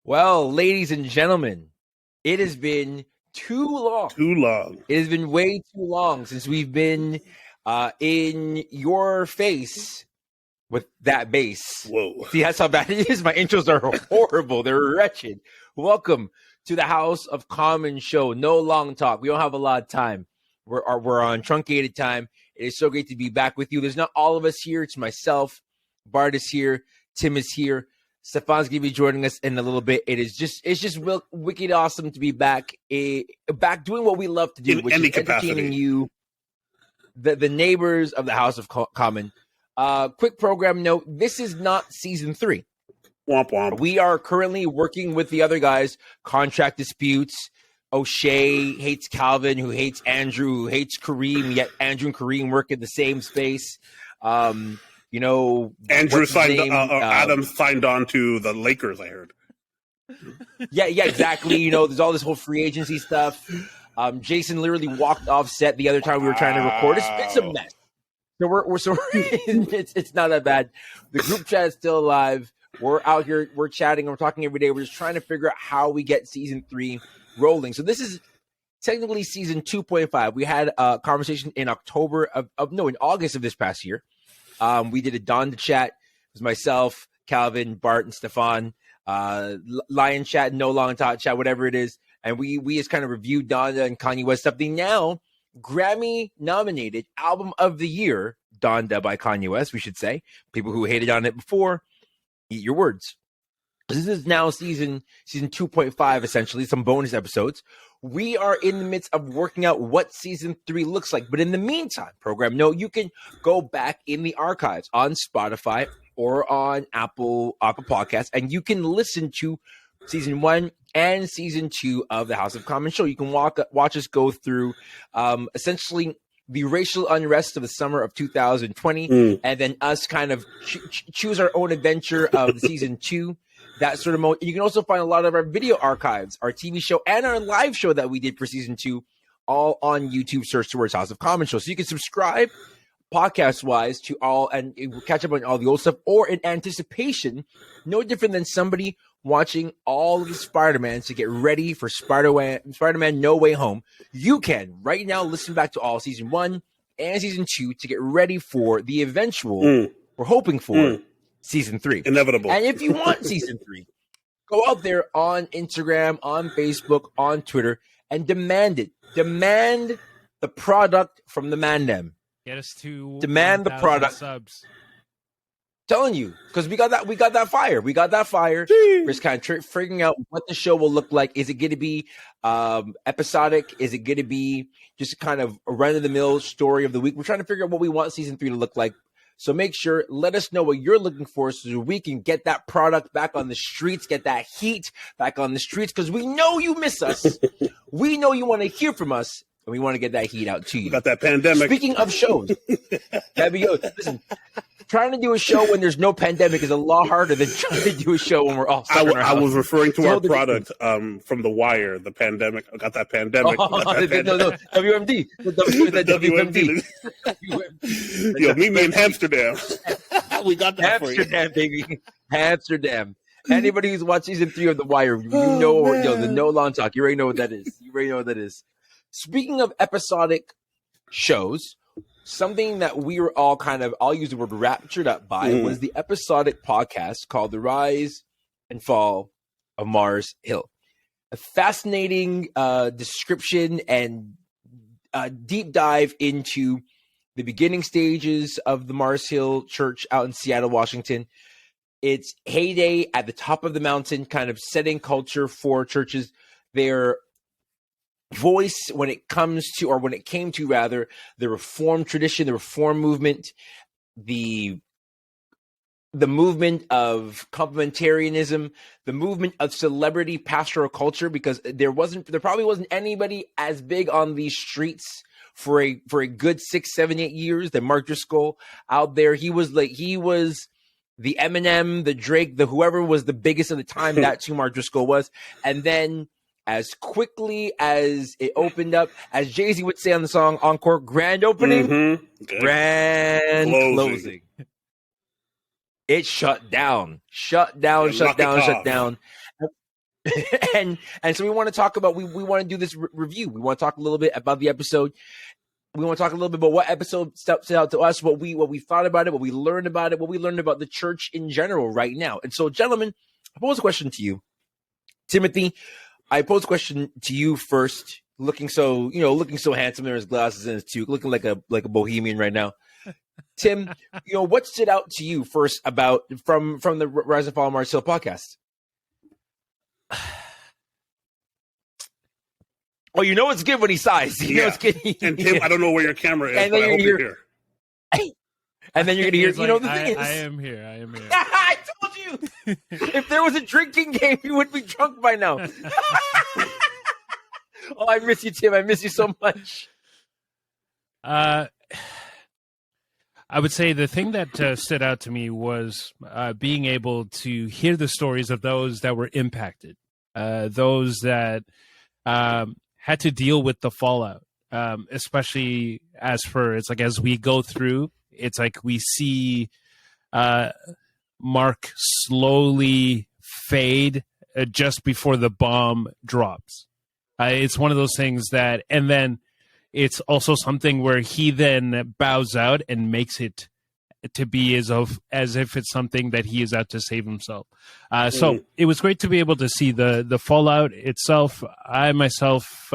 Well, ladies and gentlemen, it has been too long. Too long. It has been way too long since we've been in your face with that bass. Whoa. See, that's how bad it is. My intros are horrible. They're wretched. Welcome to the House of Common show. No long talk. We don't have a lot of time. We're on truncated time. It is so great to be back with you. There's not all of us here. It's myself. Bart is here. Tim is here. Stefan's going to be joining us in a little bit. It's just wicked awesome to be back doing what we love to do, which is entertaining you, the neighbors of the House of Common. Quick program note, this is not season 3. Womp womp. We are currently working with the other guys, contract disputes. O'Shea hates Calvin, who hates Andrew, who hates Kareem, yet Andrew and Kareem work in the same space. Andrew signed. Adam signed on to the Lakers. I heard. Yeah, exactly. There's all this whole free agency stuff. Jason literally walked off set the other time we were trying to record. It's a mess. So it's not that bad. The group chat is still alive. We're out here. We're chatting. We're talking every day. We're just trying to figure out how we get season 3 rolling. So this is technically season 2.5. We had a conversation in in August of this past year. We did a Donda chat. It was myself, Calvin, Bart, and Stefan. Lion chat, no long talk chat, whatever it is. And we just kind of reviewed Donda and Kanye West stuff. The now Grammy-nominated Album of the Year, Donda by Kanye West, we should say. People who hated on it before, eat your words. This is now season 2.5, essentially, some bonus episodes. We are in the midst of working out what season 3 looks like. But in the meantime, program note, you can go back in the archives on Spotify or on Apple Podcasts, and you can listen to season 1 and season 2 of the House of Common show. You can watch us go through essentially the racial unrest of the summer of 2020, and then us kind of choose our own adventure of season 2. That sort of mode. You can also find a lot of our video archives, our TV show, and our live show that we did for season 2, all on YouTube. Search towards House of Common show. So you can subscribe podcast-wise to all and catch up on all the old stuff, or in anticipation, no different than somebody watching all of the Spider-Man to get ready for Spider-Man No Way Home. You can right now listen back to all season 1 and season 2 to get ready for the eventual, we're hoping for, season 3. Inevitable. And if you want season 3, go out there on Instagram, on Facebook, on Twitter, and demand it. Demand the product from the Mandem. Get us to demand the product. Subs. Telling you, because we got that fire. We got that fire. We're just kind of figuring out what the show will look like. Is it going to be episodic? Is it going to be just kind of a run-of-the-mill story of the week? We're trying to figure out what we want season 3 to look like. So make sure, let us know what you're looking for so we can get that product back on the streets, get that heat back on the streets, because we know you miss us. We know you want to hear from us, and we want to get that heat out to you. Got that pandemic. Speaking of shows, listen, trying to do a show when there's no pandemic is a lot harder than trying to do a show when we're all stuck in our house. I was referring to our product from The Wire, the pandemic. I got that pandemic. No, WMD. WMD. Yo, meet me in Amsterdam. We got that Amsterdam, baby. Amsterdam. Anybody who's watched season 3 of The Wire, you know the no long talk. You already know what that is. Speaking of episodic shows, something that we were all I'll use the word raptured up by, was the episodic podcast called The Rise and Fall of Mars Hill. A fascinating description and deep dive into the beginning stages of the Mars Hill Church out in Seattle, Washington. Its heyday at the top of the mountain, kind of setting culture for churches. Their voice when it came to the Reformed tradition, the Reform movement, the movement of complementarianism, the movement of celebrity pastoral culture, because there probably wasn't anybody as big on these streets for a good 6, 7, 8 years than Mark Driscoll out there. He was the Eminem, the Drake, the whoever was the biggest at the time. That's who Mark Driscoll was. And then as quickly as it opened up, as Jay-Z would say on the song Encore, grand opening, grand closing. It shut down. and so we want to talk about we want to do this review. We want to talk a little bit about the episode. We want to talk a little bit about what episode stood out to us, what we thought about it, what we learned about it, what we learned about the church in general right now. And so, gentlemen, I pose a question to you, Timothy. I pose a question to you first. Looking so handsome in his glasses and his toque, looking like a bohemian right now. Tim, what stood out to you first about from the Rise and Fall of Mars Hill podcast? Oh, it's good when he sighs. You know it's good. And Tim, I don't know where your camera is, and but I hope you're here. And then you're going to hear, the thing is... I am here. I told you. If there was a drinking game, you would be drunk by now. Oh, I miss you, Tim. I miss you so much. I would say the thing that stood out to me was being able to hear the stories of those that were impacted, those that had to deal with the fallout, especially as we go through, it's like we see Mark slowly fade just before the bomb drops. It's one of those things that, and then it's also something where he then bows out and makes it to be as if it's something that he is out to save himself. So it was great to be able to see the fallout itself. I myself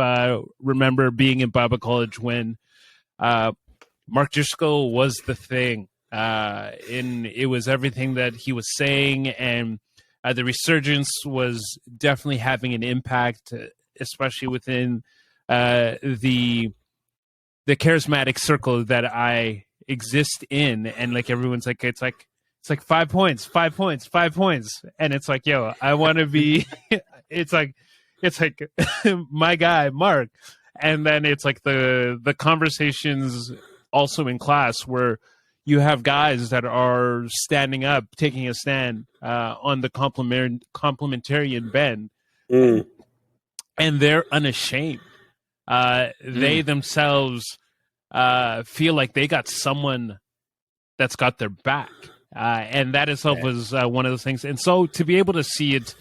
remember being in Bible college when Mark Driscoll was the thing. It was everything that he was saying, and the resurgence was definitely having an impact, especially within the charismatic circle that I exist in. And like everyone's like, it's like 5 points, and it's like, yo, I want to be. it's like my guy Mark, and then it's like the conversations also in class where you have guys that are standing up, taking a stand on the complementarian bend. And they're unashamed. They themselves feel like they got someone that's got their back. And that itself was one of those things. And so to be able to see it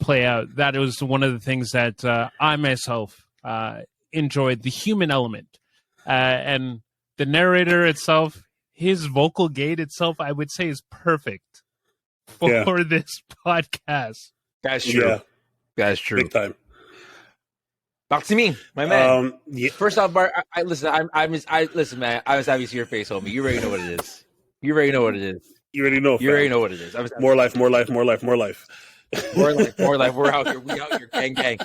play out, that was one of the things that I myself enjoyed, the human element. And the narrator itself, his vocal gate itself, I would say is perfect for this podcast. That's true. Yeah. That's true. Big time. Back to me, my man. First off, Bart, listen, man. I was happy to see your face, homie. You already know what it is. You already know what it is. You already know. You already know what it is. More life. More life. More life. We're out here. We out here, gang.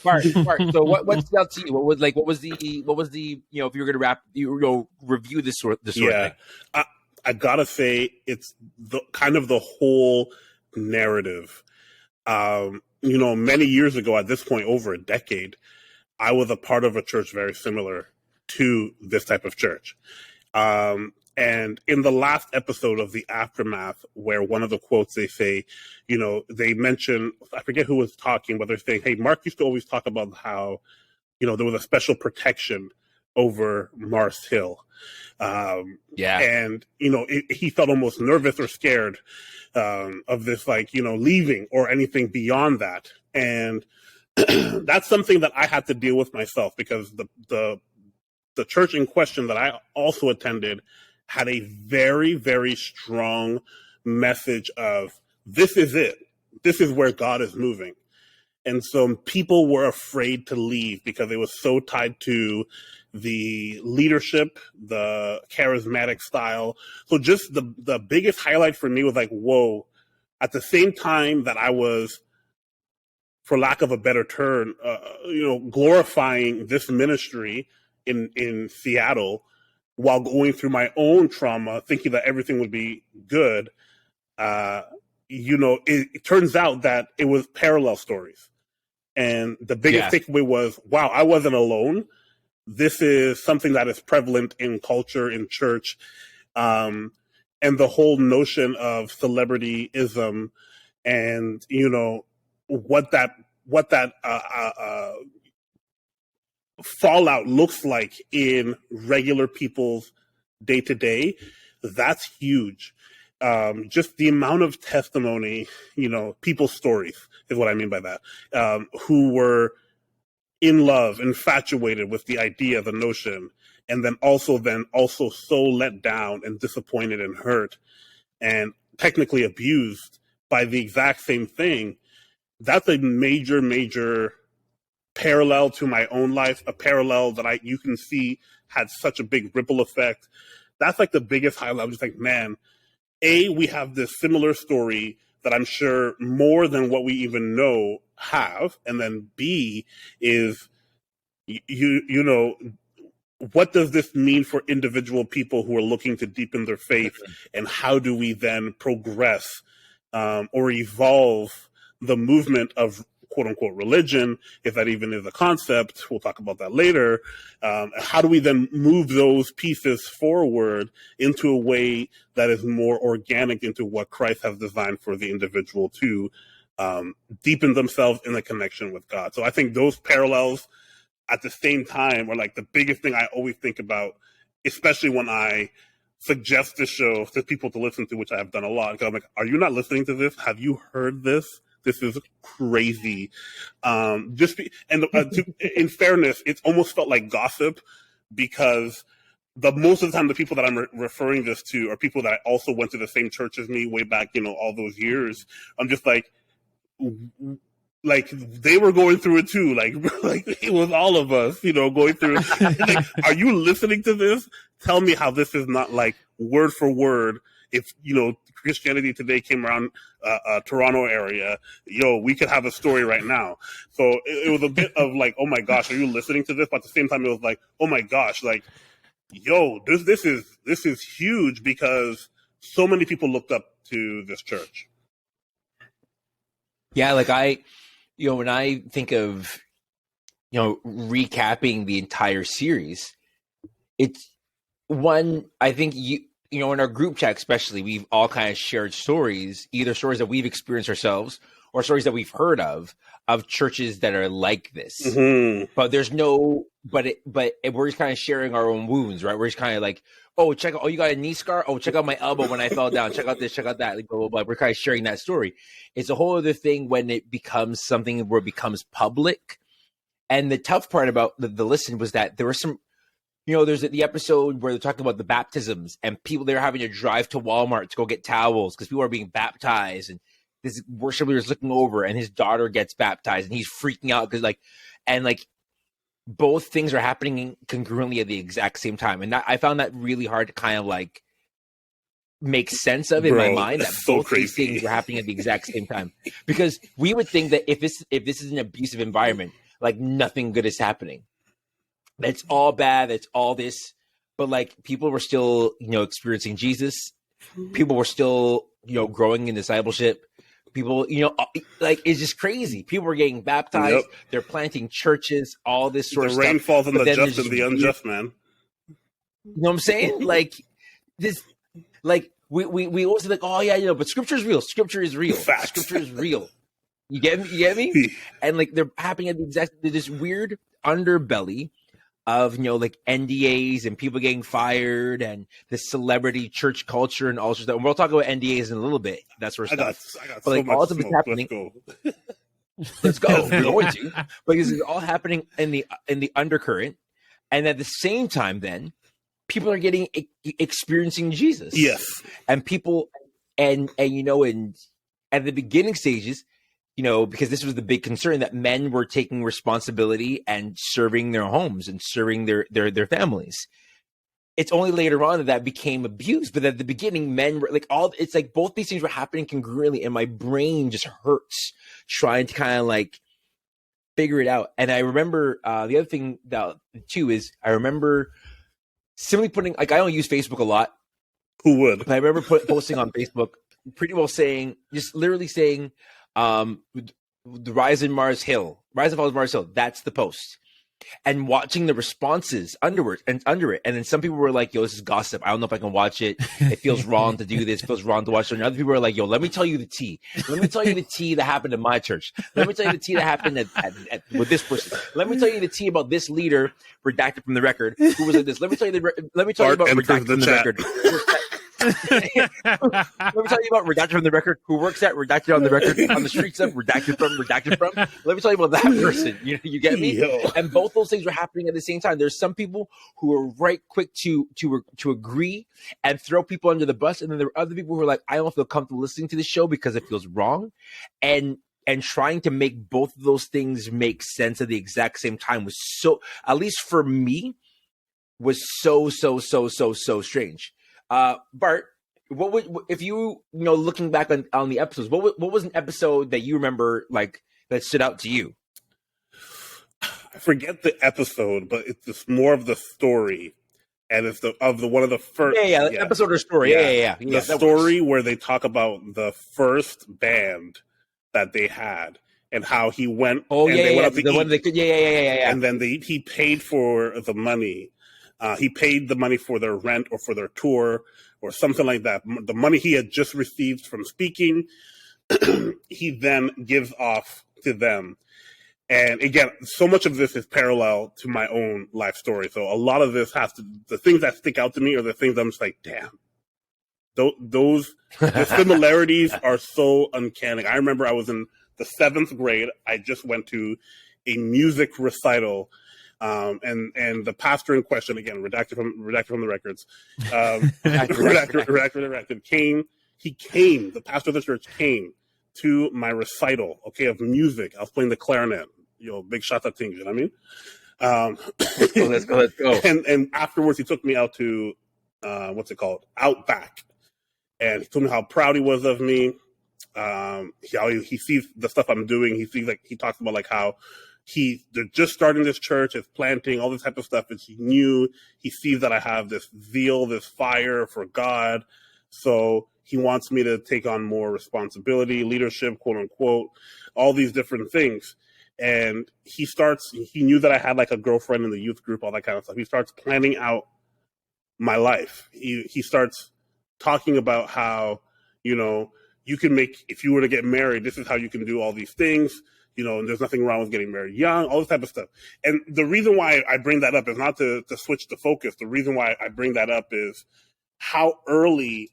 Bart. So what stood out to you? What was the if you were gonna review this sort of thing? I gotta say it's kind of the whole narrative. Many years ago, at this point, over a decade, I was a part of a church very similar to this type of church. And in the last episode of The Aftermath, where one of the quotes they say, they mention, I forget who was talking, but they're saying, hey, Mark used to always talk about how, there was a special protection over Mars Hill. And, he felt almost nervous or scared of this, leaving or anything beyond that. And that's something that I had to deal with myself, because the church in question that I also attended had a very, very strong message of, this is it. This is where God is moving. And so people were afraid to leave because it was so tied to the leadership, the charismatic style. So just the biggest highlight for me was like, whoa, at the same time that I was, for lack of a better term, glorifying this ministry in Seattle while going through my own trauma, thinking that everything would be good, it turns out that it was parallel stories. And the biggest takeaway was, wow, I wasn't alone. This is something that is prevalent in culture, in church, and the whole notion of celebrityism, and what that fallout looks like in regular people's day to day. That's huge. just the amount of testimony, people's stories is what I mean by that, who were in love, infatuated with the idea, the notion, and then also so let down and disappointed and hurt and technically abused by the exact same thing. That's a major, major parallel to my own life, a parallel that you can see had such a big ripple effect. That's like the biggest highlight. I'm just like, man, A, we have this similar story that I'm sure more than what we even know have. And then B is, what does this mean for individual people who are looking to deepen their faith? And how do we then progress or evolve the movement of quote unquote religion, if that even is a concept? We'll talk about that later. How do we then move those pieces forward into a way that is more organic into what Christ has designed for the individual to deepen themselves in the connection with God? So I think those parallels at the same time are like the biggest thing I always think about, especially when I suggest this show to people to listen to, which I have done a lot. Because I'm like, are you not listening to this? Have you heard this? This is crazy. In fairness, it's almost felt like gossip, because most of the time the people that I'm referring this to are people that I also went to the same church as me way back, all those years. I'm just like they were going through it too. Like it was all of us, going through it. Like, are you listening to this? Tell me how this is not like word for word. If, Christianity Today came around Toronto area, we could have a story right now. So it was a bit of like, oh my gosh, are you listening to this? But at the same time, it was like, oh my gosh, like, this is huge, because so many people looked up to this church. Yeah, like when I think of, recapping the entire series, it's one, I think in our group chat especially, we've all kind of shared stories, either stories that we've experienced ourselves or stories that we've heard of churches that are like this. Mm-hmm. But we're just kind of sharing our own wounds, right? We're just kind of like, you got a knee scar? Oh, check out my elbow when I fell down. Check out this, check out that. Like, blah, blah, blah. We're kind of sharing that story. It's a whole other thing when it becomes something where it becomes public. And the tough part about the listen was that there were some, there's the episode where they're talking about the baptisms and people, they're having to drive to Walmart to go get towels because people are being baptized. And this worship leader is looking over and his daughter gets baptized and he's freaking out because both things are happening congruently at the exact same time. And I found that really hard to kind of like make sense of in my mind, that both these things were happening at the exact same time. Because we would think that if this is an abusive environment, like nothing good is happening. That's all bad. That's all this. But like people were still, experiencing Jesus. People were still, growing in discipleship. People, like it's just crazy. People were getting baptized. Yep. They're planting churches, all this sort of stuff. The rain falls on the just and the unjust, man. You know what I'm saying? Like this, like we always say like, oh yeah, but Scripture is real. Scripture is real. Fact. Scripture is real. You get me? You get me? And like they're happening at the exact this weird underbelly of like NDAs and people getting fired and the celebrity church culture and all sorts of stuff. And we'll talk about NDAs in a little bit. That sort of stuff. I got but like so all much of it's smoke. happening. Let's go. We're going to. But this is all happening in the undercurrent, and at the same time, then people are experiencing Jesus. Yes, and people and at the beginning stages. Because this was the big concern that men were taking responsibility and serving their homes and serving their families. It's only later on that became abuse. But at the beginning, men were like it's like both these things were happening congruently, and my brain just hurts trying to kind of like figure it out. And I remember the other thing that too is I remember simply putting, like, I don't use Facebook a lot. Who would? But I remember posting on Facebook pretty well literally saying, the Rise and Fall of Mars Hill. That's the post. And watching the responses under it. And then some people were like, yo, this is gossip. I don't know if I can watch it. It feels wrong to do this. It feels wrong to watch it. And other people were like, yo, let me tell you the tea. Let me tell you the tea that happened in my church. Let me tell you the tea that happened with this person. Let me tell you the tea about this leader redacted from the record who was like this. Let me tell you about redacted from the record. Let me tell you about Redacted from the Record, who works at Redacted on the Record, on the streets of Redacted from. Let me tell you about that person. You get me? Yo. And both those things were happening at the same time. There's some people who are right quick to agree and throw people under the bus, and then there are other people who are like, I don't feel comfortable listening to this show because it feels wrong, and trying to make both of those things make sense at the exact same time was so, at least for me, was so strange. Bart, what would, if you looking back on the episodes, what was an episode that you remember like that stood out to you? I forget the episode, but it's just more of the story, and it's one of the first episode or story. Yeah. The story where they talk about the first band that they had and how he went. Oh and yeah, they went out to eat. And then he paid for the money. He paid the money for their rent or for their tour or something like that. The money he had just received from speaking, he then gives off to them. And again, so much of this is parallel to my own life story. So a lot of this the things that stick out to me are the things I'm just like, damn. The similarities are so uncanny. I remember I was in the 7th grade. I just went to a music recital. And the pastor in question, again, redacted from the records, redacted, came. The pastor of the church came to my recital, of music. I was playing the clarinet, big shots at things, you know what I mean? Let's go. And afterwards, he took me out to, Outback. And he told me how proud he was of me. He sees the stuff I'm doing. He talks about like how they're just starting this church, it's planting, all this type of stuff. It's new. He sees that I have this zeal, this fire for God. So he wants me to take on more responsibility, leadership, quote unquote, all these different things. And he knew that I had like a girlfriend in the youth group, all that kind of stuff. He starts planning out my life. He starts talking about how, you can if you were to get married, this is how you can do all these things. And there's nothing wrong with getting married young, all this type of stuff. And the reason why I bring that up is not to switch the focus. The reason why I bring that up is how early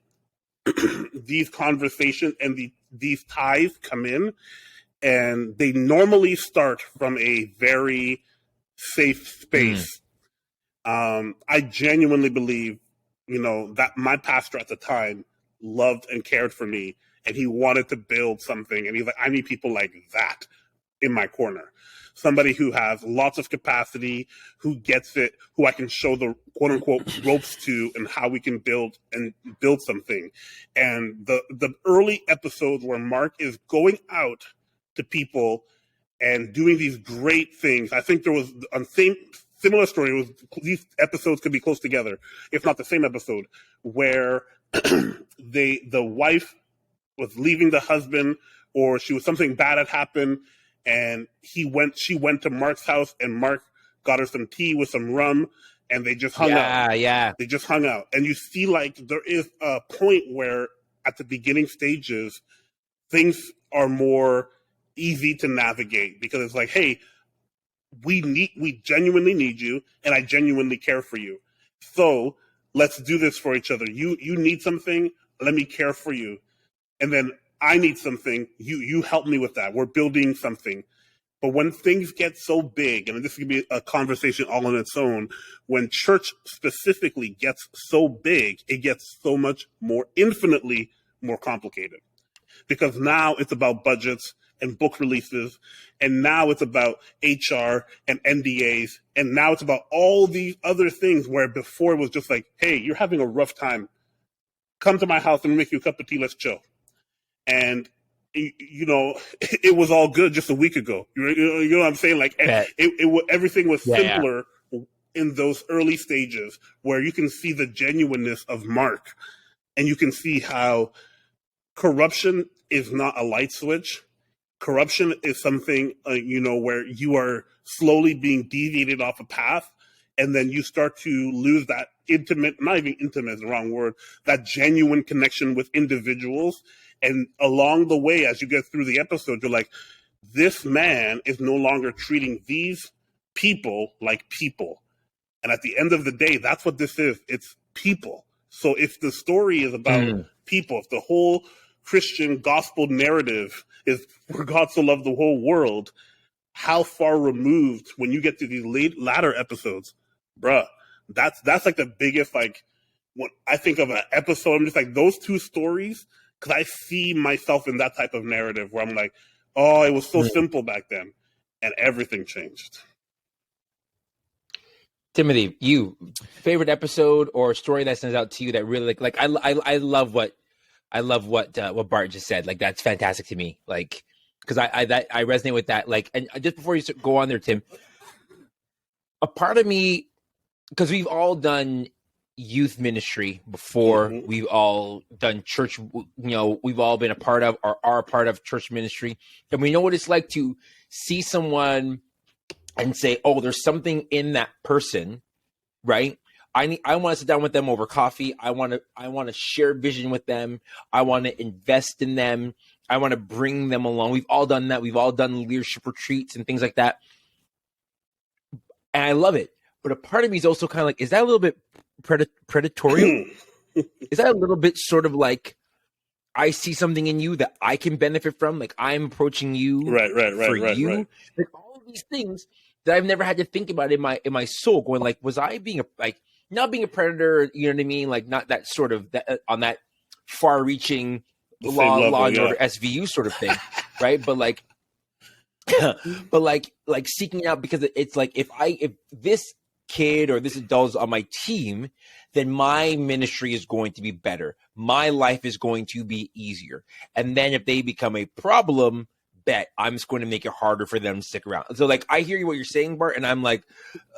these conversations and these ties come in. And they normally start from a very safe space. I genuinely believe, that my pastor at the time loved and cared for me. And he wanted to build something. And he's like, I need people like that in my corner. Somebody who has lots of capacity, who gets it, who I can show the quote unquote ropes to, and how we can build something. And the early episodes where Mark is going out to people and doing these great things. I think there was a similar story. These episodes could be close together, if not the same episode, where the wife was leaving the husband, or something bad had happened, and she went to Mark's house, and Mark got her some tea with some rum, and they just hung out. Yeah. They just hung out. And you see, like, there is a point where at the beginning stages, things are more easy to navigate, because it's like, hey, we genuinely need you, and I genuinely care for you. So let's do this for each other. You need something, let me care for you. And then I need something, you help me with that. We're building something. But when things get so big, and this could be a conversation all on its own, when church specifically gets so big, it gets so much more, infinitely more complicated. Because now it's about budgets and book releases, and now it's about HR and NDAs, and now it's about all these other things where before it was just like, hey, you're having a rough time. Come to my house and make you a cup of tea, let's chill. And it was all good just a week ago. You know what I'm saying? Like everything was simpler in those early stages, where you can see the genuineness of Mark, and you can see how corruption is not a light switch. Corruption is something, where you are slowly being deviated off a path, and then you start to lose that not even intimate is the wrong word, that genuine connection with individuals. And along the way, as you get through the episode, you're like, this man is no longer treating these people like people. And at the end of the day, that's what this is. It's people. So if the story is about people, if the whole Christian gospel narrative is for God so loved the whole world, how far removed when you get to these latter episodes, bruh, that's like the biggest, like, when I think of an episode, I'm just like, those two stories, because I see myself in that type of narrative where I'm like, oh, it was so simple back then, and everything changed. Timothy, you favorite episode or story that stands out to you that really like I love what Bart just said. Like, that's fantastic to me. Like, because I resonate with that. Like, and just before you go on there, Tim, a part of me, because we've all done youth ministry before, we've all done church, we've all been a part of or are a part of church ministry, and we know what it's like to see someone and say, oh, there's something in that person, right? I want to sit down with them over coffee. I want to share vision with them. I want to invest in them. I want to bring them along. We've all done that. We've all done leadership retreats and things like that. And I love it. But a part of me is also kind of like, is that a little bit predatory? Is that a little bit sort of like, I see something in you that I can benefit from? Like, I'm approaching you right. Like, all of these things that I've never had to think about in my soul, going like, was I being not being a predator, you know what I mean? Like, not that sort of on that far reaching law and order SVU sort of thing, right? But like, seeking out, because it's like, if this kid or this adult is on my team, then my ministry is going to be better. My life is going to be easier. And then if they become a problem, bet I'm just going to make it harder for them to stick around. So like, I hear what you're saying, Bart, and I'm like,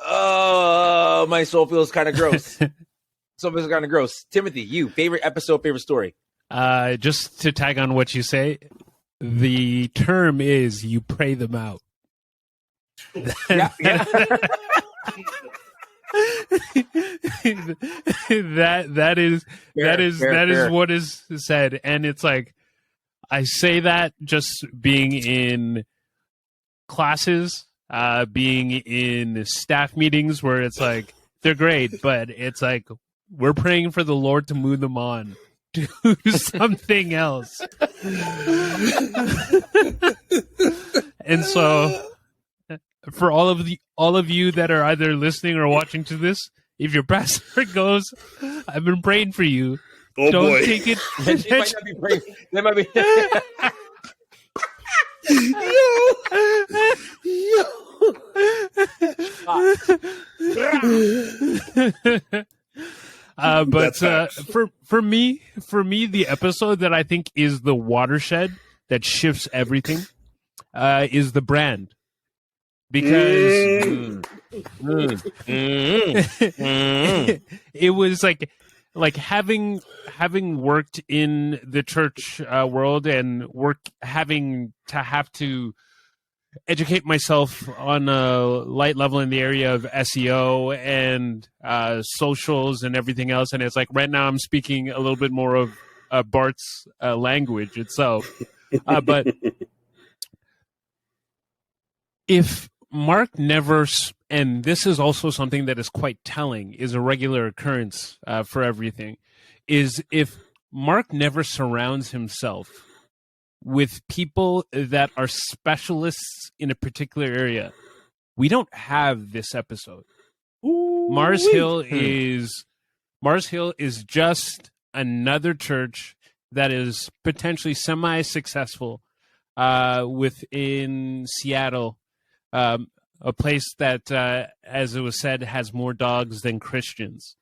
oh, my soul feels kind of gross. Timothy, you, favorite episode, favorite story? Just to tag on what you say, the term is you pray them out. Yeah. that is what is said, and it's like, I say that just being in classes, being in staff meetings where it's like, they're great, but it's like, we're praying for the Lord to move them on to something else. And so, for all of you that are either listening or watching to this, if your pastor goes, I've been praying for you. Oh, don't boy. take it. They might not be praying. They might be. But for me, the episode that I think is the watershed that shifts everything is the brand, because it was like having worked in the church world and having to educate myself on a light level in the area of SEO and socials and everything else. And it's like, right now I'm speaking a little bit more of Bart's language itself. But if Mark never, and this is also something that is quite telling, is a regular occurrence for everything, is if Mark never surrounds himself with people that are specialists in a particular area, we don't have this episode. Mars Hill is just another church that is potentially semi-successful within Seattle, a place that, as it was said, has more dogs than Christians.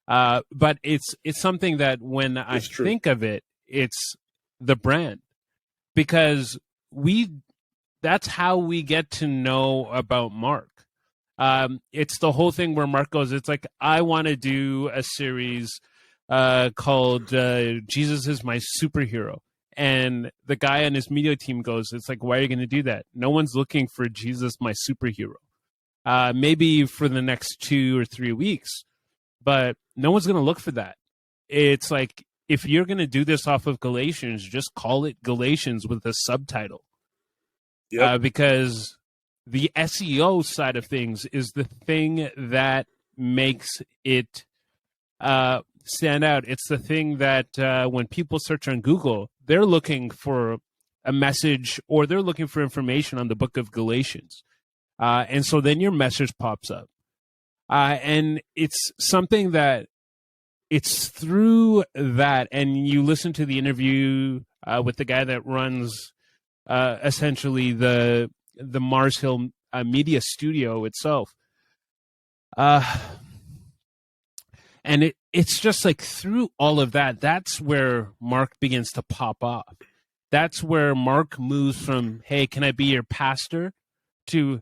But it's something that when I think of it, it's the brand. Because that's how we get to know about Mark. It's the whole thing where Mark goes, it's like, I want to do a series called Jesus is My Superhero. And the guy on his media team goes, it's like, why are you going to do that? No one's looking for Jesus, my superhero. Maybe for the next 2 or 3 weeks, but no one's going to look for that. It's like, if you're going to do this off of Galatians, just call it Galatians with a subtitle. Yep. Because the SEO side of things is the thing that makes it stand out. It's the thing that when people search on Google, they're looking for a message or they're looking for information on the book of Galatians. And so then your message pops up. And it's something that it's through that. And you listen to the interview with the guy that runs essentially the Mars Hill media studio itself. And it's just like through all of that, that's where Mark begins to pop off. That's where Mark moves from, hey, can I be your pastor? To,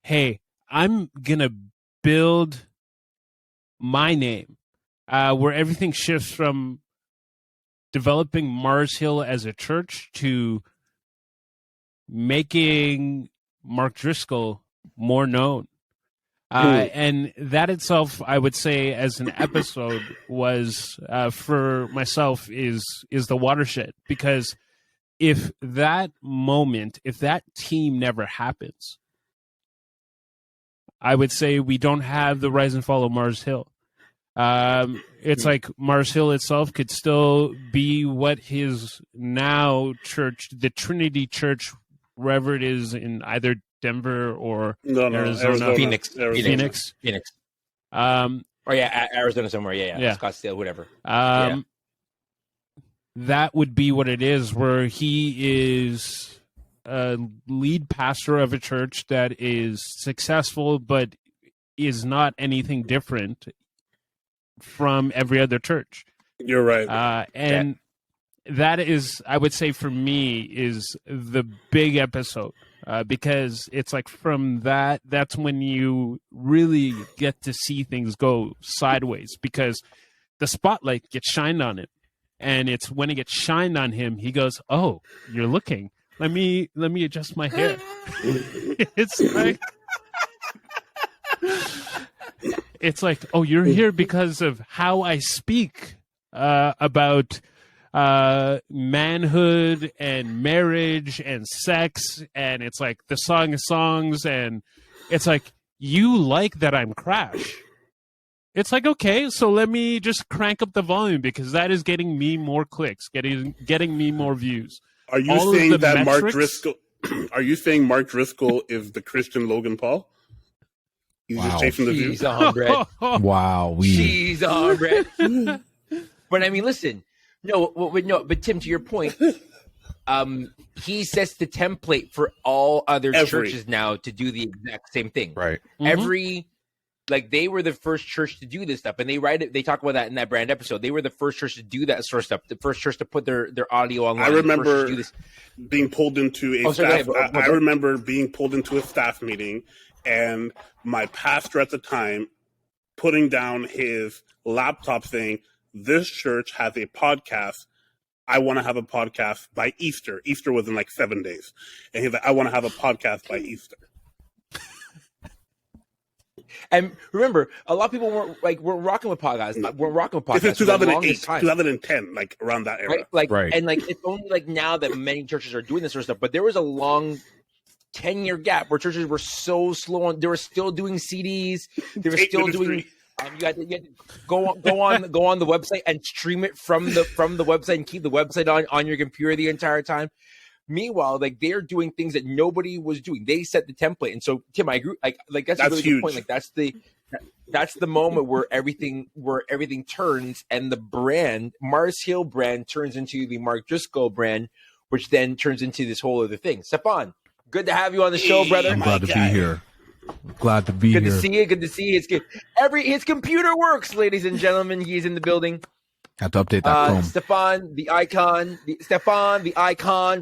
hey, I'm going to build my name. Where everything shifts from developing Mars Hill as a church to making Mark Driscoll more known. And that itself, I would say, as an episode was, for myself, is the watershed. Because if that moment, if that team never happens, I would say we don't have the rise and fall of Mars Hill. It's like Mars Hill itself could still be what his now church, the Trinity Church, wherever it is in either Denver or Arizona. Phoenix. Or Arizona somewhere. Yeah. Scottsdale, whatever. That would be what it is, where he is a lead pastor of a church that is successful, but is not anything different from every other church. You're right. And that is, I would say for me, is the big episode. Because it's like from that's when you really get to see things go sideways, because the spotlight gets shined on him. And it's when it gets shined on him, he goes, "Oh, you're looking. Let me adjust my hair." It's like, "Oh, you're here because of how I speak about manhood and marriage and sex." And it's like the Song of Songs, and it's like, you like that I'm Crash. It's like, okay, so let me just crank up the volume, because that is getting me more clicks, getting me more views. Are you saying that Mark Driscoll? Are you saying Mark Driscoll is the Christian Logan Paul? He's just chasing the views. Wow, Jeez, hombre. But I mean, listen. But Tim, to your point, he sets the template for all other churches now to do the exact same thing. Right. Mm-hmm. They were the first church to do this stuff, and they talk about that in that brand episode. They were the first church to do that sort of stuff. The first church to put their audio online. I remember being pulled into a staff. I remember being pulled into a staff meeting, and my pastor at the time putting down his laptop saying, "This church has a podcast. I want to have a podcast by Easter." Easter was in like 7 days. And he's like, "I want to have a podcast by Easter." And remember, a lot of people we're rocking with podcasts. We're rocking with podcasts. This is 2008, 2010, like around that era. Right? And it's only now that many churches are doing this sort of stuff. But there was a long 10-year gap where churches were so slow on. They were still doing CDs. They were still doing. You had to go on the website and stream it from the website and keep the website on your computer the entire time. Meanwhile, they're doing things that nobody was doing. They set the template, and so Tim, I agree. That's a really good point. That's the moment where everything turns, and the brand Mars Hill brand turns into the Mark Driscoll brand, which then turns into this whole other thing. Stefan, good to have you on the show, brother. I'm glad to be here. Glad to be here. Good to see you. Good to see you. It's good. His computer works, ladies and gentlemen. He's in the building. Have to update that Chrome. Stefan, the icon,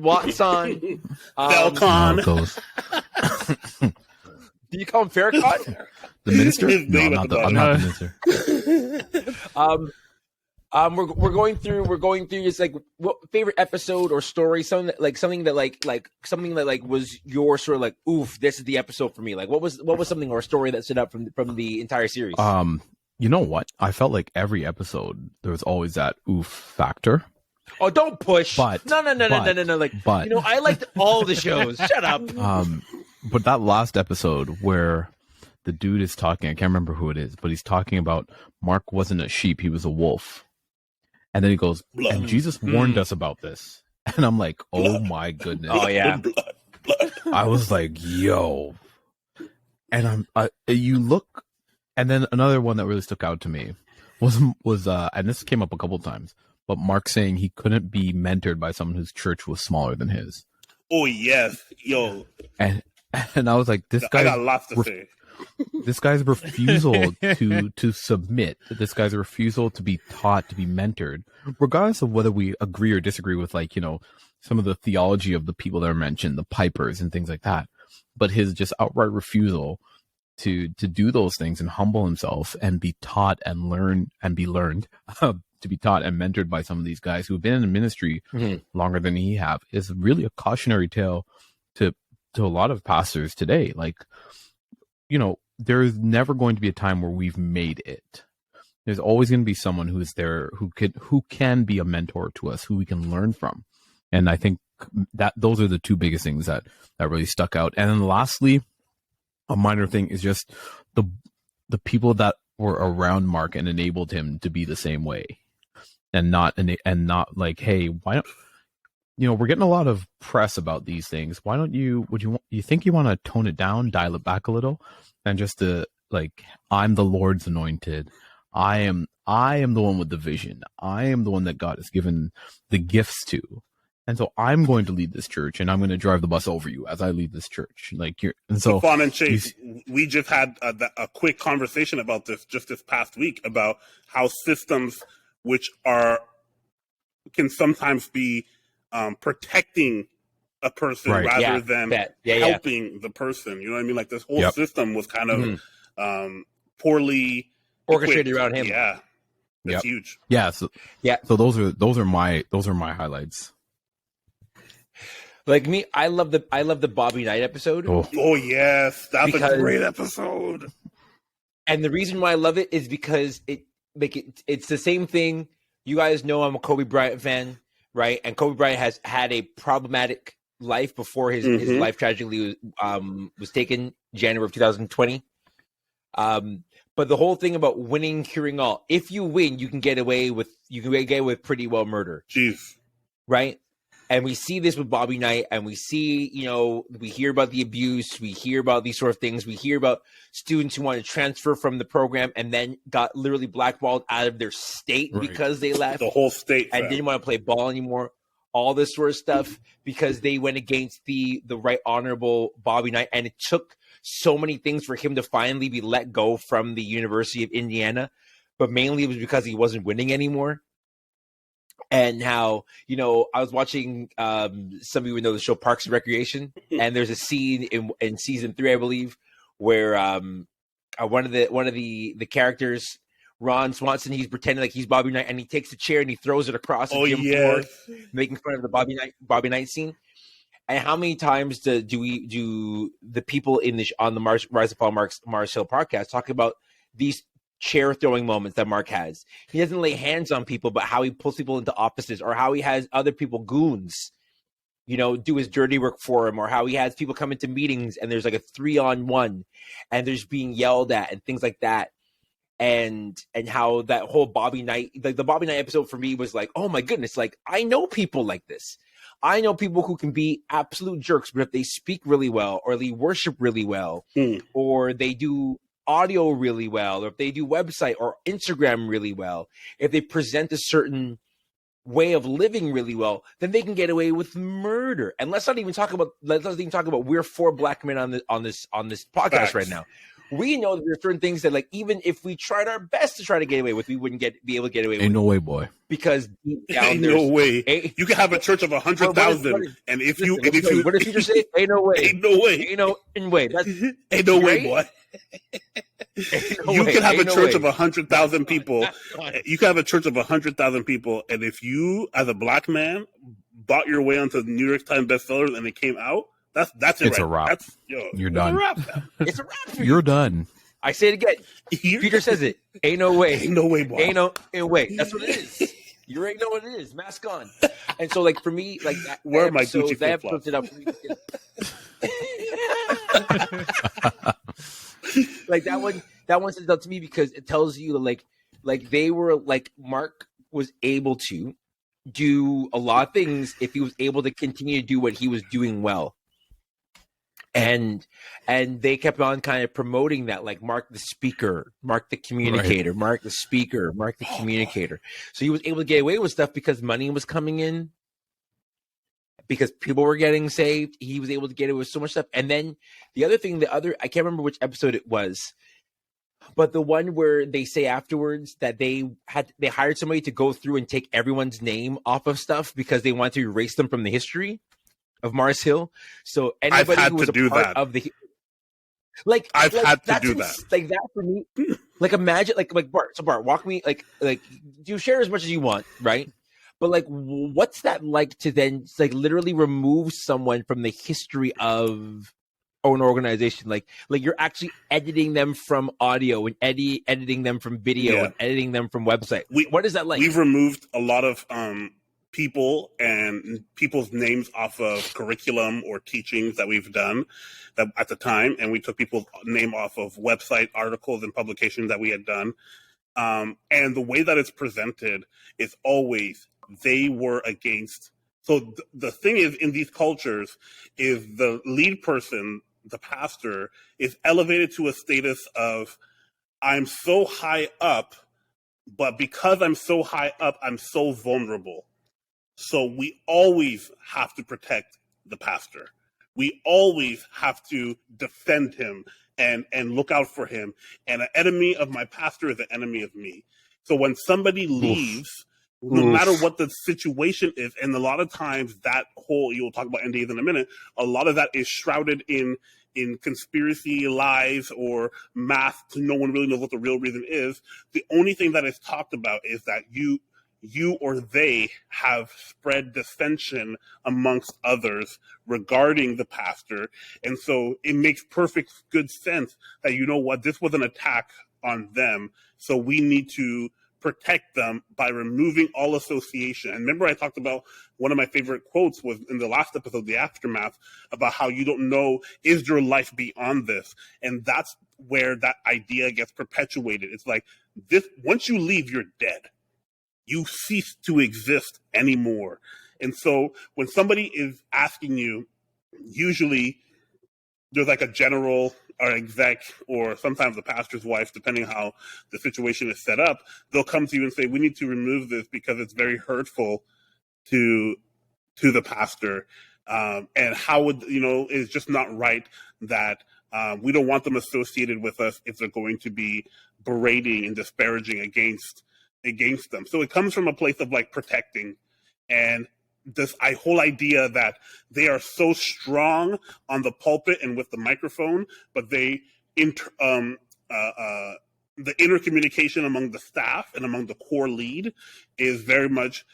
Watson. Falcon. Do you call him Farrakhan? The minister? No, I'm not the minister. We're going through. It's like, what favorite episode or story? Something that was your sort of oof, this is the episode for me. What was something or a story that stood out from the entire series? You know what? I felt like every episode there was always that oof factor. Oh, don't push! But no. I liked all the shows. Shut up. But that last episode where the dude is talking. I can't remember who it is, but he's talking about Mark wasn't a sheep; he was a wolf. And then he goes, Blood. and Jesus warned us about this. And I'm like, oh Blood. my goodness! Oh yeah. Blood. I was like, yo. And you look, and then another one that really stuck out to me was and this came up a couple times, but Mark saying he couldn't be mentored by someone whose church was smaller than his. Oh yes, yo. And I was like, this guy. I got lots to say. This guy's refusal to submit. This guy's refusal to be taught, to be mentored, regardless of whether we agree or disagree with, like, you know, some of the theology of the people that are mentioned, the Pipers and things like that. But his just outright refusal to do those things and humble himself and be taught and learn and be learned, to be taught and mentored by some of these guys who have been in the ministry longer than he have is really a cautionary tale to a lot of pastors today. Like, you know, there's never going to be a time where we've made it. There's always going to be someone who is there who can be a mentor to us, who we can learn from. And I think that those are the two biggest things that really stuck out. And then lastly, a minor thing is just the people that were around Mark and enabled him to be the same way, and not like, hey, why don't, you know, we're getting a lot of press about these things. Why don't you think you want to tone it down, dial it back a little, and just to, like, I'm the Lord's anointed. I am the one with the vision. I am the one that God has given the gifts to. And so I'm going to lead this church, and I'm going to drive the bus over you as I lead this church. Like, Fawn and Chase, we just had a quick conversation about this just this past week about how systems which can sometimes be protecting a person rather than helping the person. You know what I mean? Like, this whole system was kind of poorly orchestrated equipped. around him. Yeah, that's huge. Yeah. So those are my highlights. Like me, I love the Bobby Knight episode. Oh yes, that's a great episode. And the reason why I love it is because it's the same thing. You guys know I'm a Kobe Bryant fan, right? And Kobe Bryant has had a problematic life before his life tragically was taken January of 2020. But the whole thing about winning, curing all. If you win, you can get away with pretty well murder. Jeez. Right? And we see this with Bobby Knight, and we see, you know, we hear about the abuse, we hear about these sort of things, we hear about students who want to transfer from the program and then got literally blackballed out of their state because they left. The whole state. And didn't want to play ball anymore. All this sort of stuff because they went against the right honorable Bobby Knight. And it took so many things for him to finally be let go from the University of Indiana. But mainly it was because he wasn't winning anymore. And how, you know, I was watching, some of you would know the show Parks and Recreation, and there's a scene in season 3, I believe, where one of the characters, Ron Swanson, he's pretending like he's Bobby Knight, and he takes a chair and he throws it across the gym floor, making fun of the Bobby Knight scene. And how many times do the people on the Rise and Fall Mars Hill podcast talk about these chair throwing moments that Mark has? He doesn't lay hands on people, but how he pulls people into offices, or how he has other people, goons, you know, do his dirty work for him, or how he has people come into meetings and there's like a 3-on-1 and there's being yelled at and things like that. And how that whole Bobby Knight, like the Bobby Knight episode for me was like, oh my goodness, like I know people like this. I know people who can be absolute jerks, but if they speak really well, or they worship really well, or they do audio really well, or if they do website or Instagram really well, if they present a certain way of living really well, then they can get away with murder. And let's not even talk about we're 4 black men on this podcast right now. We know that there are certain things that, like, even if we tried our best to try to get away with, we wouldn't be able to get away with. Ain't no way, boy. Because deep down, ain't no way. You can have a church of 100,000, and if you, what does Peter say? Ain't no way. Ain't no way. Ain't no way. That's ain't no way, boy. You can have a church of 100,000 people. You can have a church of 100,000 people, and if you, as a black man, bought your way onto the New York Times bestsellers and it came out, that's it. It's a wrap. You're done. It's a wrap. You're done. I say it again. Peter says it. Ain't no way. Ain't no way, boy. Ain't no way. That's what it is. You already know what it is. Mask on. And so, like, for me, like, that where are my episode, Gucci that flip-flops? episode like that one stood out to me because it tells you like they were like Mark was able to do a lot of things if he was able to continue to do what he was doing well. And they kept on kind of promoting that, like Mark the speaker, Mark the communicator, Mark the speaker, Mark the communicator. So he was able to get away with stuff because money was coming in, because people were getting saved. He was able to get away with so much stuff. And then the other thing, I can't remember which episode it was, but the one where they say afterwards that they hired somebody to go through and take everyone's name off of stuff because they wanted to erase them from the history of Mars Hill. So anybody who was a part of the I've had to do that. Like that for me. Like imagine like Bart. So Bart, walk me like you share as much as you want, right? But like, what's that like to then like literally remove someone from the history of an organization? Like you're actually editing them from audio and editing them from video and editing them from website. What is that like? We've removed a lot of people and people's names off of curriculum or teachings that we've done that at the time, and we took people's name off of website articles and publications that we had done. And the way that it's presented is always they were against. So the thing is, in these cultures, is the lead person, the pastor, is elevated to a status of, I'm so high up, but because I'm so high up, I'm so vulnerable. So we always have to protect the pastor. We always have to defend him and look out for him. And an enemy of my pastor is an enemy of me. So when somebody leaves, no matter what the situation is, and a lot of times that whole, you'll talk about NDAs in a minute, a lot of that is shrouded in conspiracy lies or math. No one really knows what the real reason is. The only thing that is talked about is that you or they have spread dissension amongst others regarding the pastor. And so it makes perfect good sense that, you know what, this was an attack on them. So we need to protect them by removing all association. And remember, I talked about one of my favorite quotes was in the last episode, The Aftermath, about how you don't know, is there life beyond this? And that's where that idea gets perpetuated. It's like this, once you leave, you're dead. You cease to exist anymore. And so when somebody is asking you, usually there's like a general or exec or sometimes the pastor's wife, depending how the situation is set up, they'll come to you and say, we need to remove this because it's very hurtful to the pastor. And how would, it's just not right that we don't want them associated with us if they're going to be berating and disparaging against them. So it comes from a place of like protecting, and this whole idea that they are so strong on the pulpit and with the microphone, but the intercommunication among the staff and among the core lead is very much,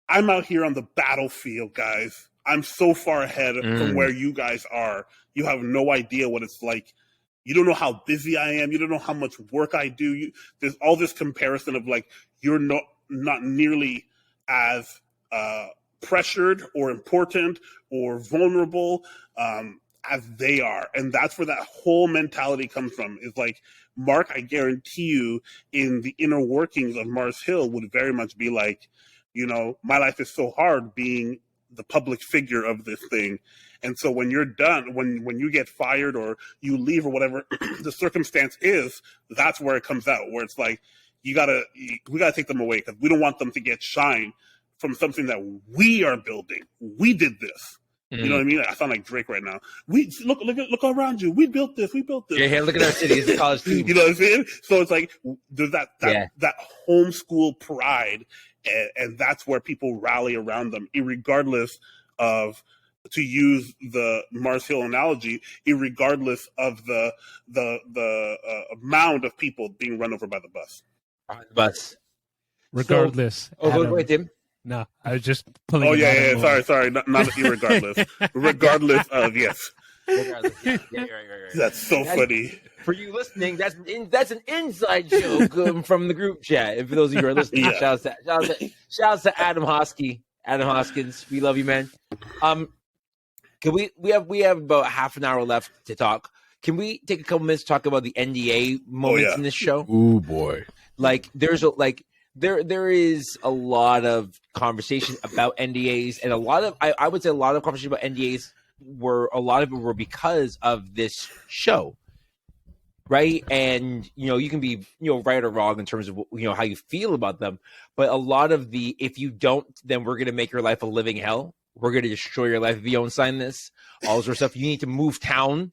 I'm out here on the battlefield, guys. I'm so far ahead from where you guys are. You have no idea what it's like. You don't know how busy I am. You don't know how much work I do. There's all this comparison of like, you're not nearly as pressured or important or vulnerable as they are. And that's where that whole mentality comes from. It's like, Mark, I guarantee you, in the inner workings of Mars Hill would very much be like, my life is so hard being the public figure of this thing. And so when you're done, when you get fired or you leave or whatever the circumstance is, that's where it comes out, where it's like, we gotta take them away because we don't want them to get shine from something that we are building. We did this. You know what I mean? I sound like Drake right now. We look around you. We built this. Yeah, look at our city. It's a college team. You know what I'm saying? So it's like there's that homeschool pride, and that's where people rally around them, irregardless of, to use the Mars Hill analogy, irregardless of the amount of people being run over by the bus. Regardless. Wait, Tim. No, I was just pulling. Oh yeah. Sorry. Not irregardless. Regardless of, yes. Regardless. Yeah, right. That's so funny. For you listening, that's an inside joke from the group chat. And for those of you who are listening, shout out to Adam Hoskins. We love you, man. Can we have about half an hour left to talk. Can we take a couple minutes to talk about the NDA moments in this show? Ooh boy. Like there is a lot of conversation about NDAs, and I would say a lot of conversation about NDAs were because of this show, right? And you can be right or wrong in terms of how you feel about them, but a lot of the if you don't, then we're gonna make your life a living hell. We're gonna destroy your life if you don't sign this. All this sort of stuff. You need to move town.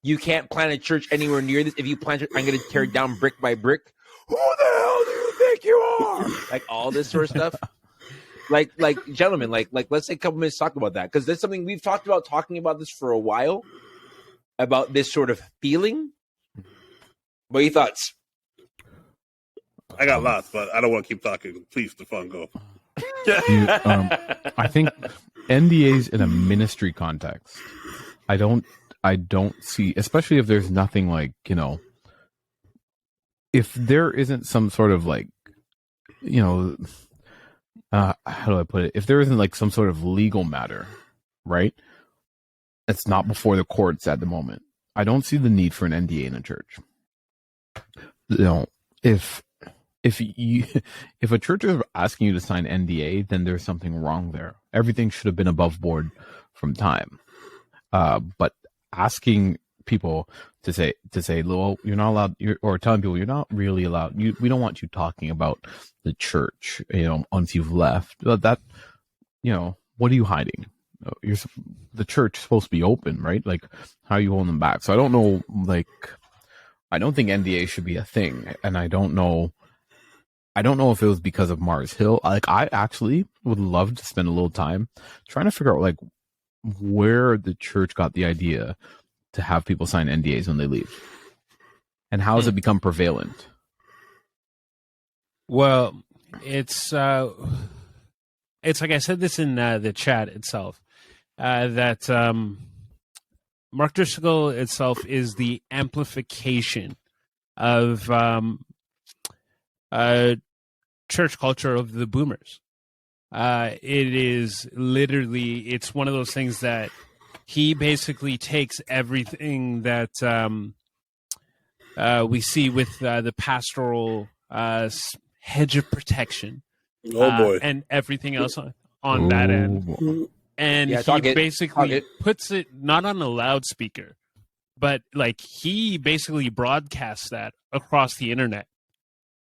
You can't plant a church anywhere near this. If you plant it, I'm gonna tear it down brick by brick. Who the hell do you think you are? Like all this sort of stuff. Like gentlemen, let's take a couple minutes to talk about that, because that's something we've talking about this for a while, about this sort of feeling. What are your thoughts? I got lots, but I don't want to keep talking. Please, Stefan, go. I think NDAs in a ministry context, I don't see, especially if there's nothing like, if there isn't some sort of like, how do I put it? If there isn't like some sort of legal matter, right? It's not before the courts at the moment. I don't see the need for an NDA in a church. If a church is asking you to sign NDA, then there's something wrong there. Everything should have been above board from time. But asking people to say, well, you're not allowed, or telling people you're not really allowed. We don't want you talking about the church, once you've left. But that, what are you hiding? The church is supposed to be open, right? Like, how are you holding them back? So I don't know, I don't think NDA should be a thing, and I don't know if it was because of Mars Hill. Like, I actually would love to spend a little time trying to figure out where the church got the idea to have people sign NDAs when they leave, and how has it become prevalent? Well, it's like I said this in the chat itself, that Mark Driscoll itself is the amplification of church culture of the boomers. It is literally, it's one of those things that he basically takes everything that we see with the pastoral hedge of protection, and everything else on that end. And he basically puts it not on a loudspeaker, but he basically broadcasts that across the internet.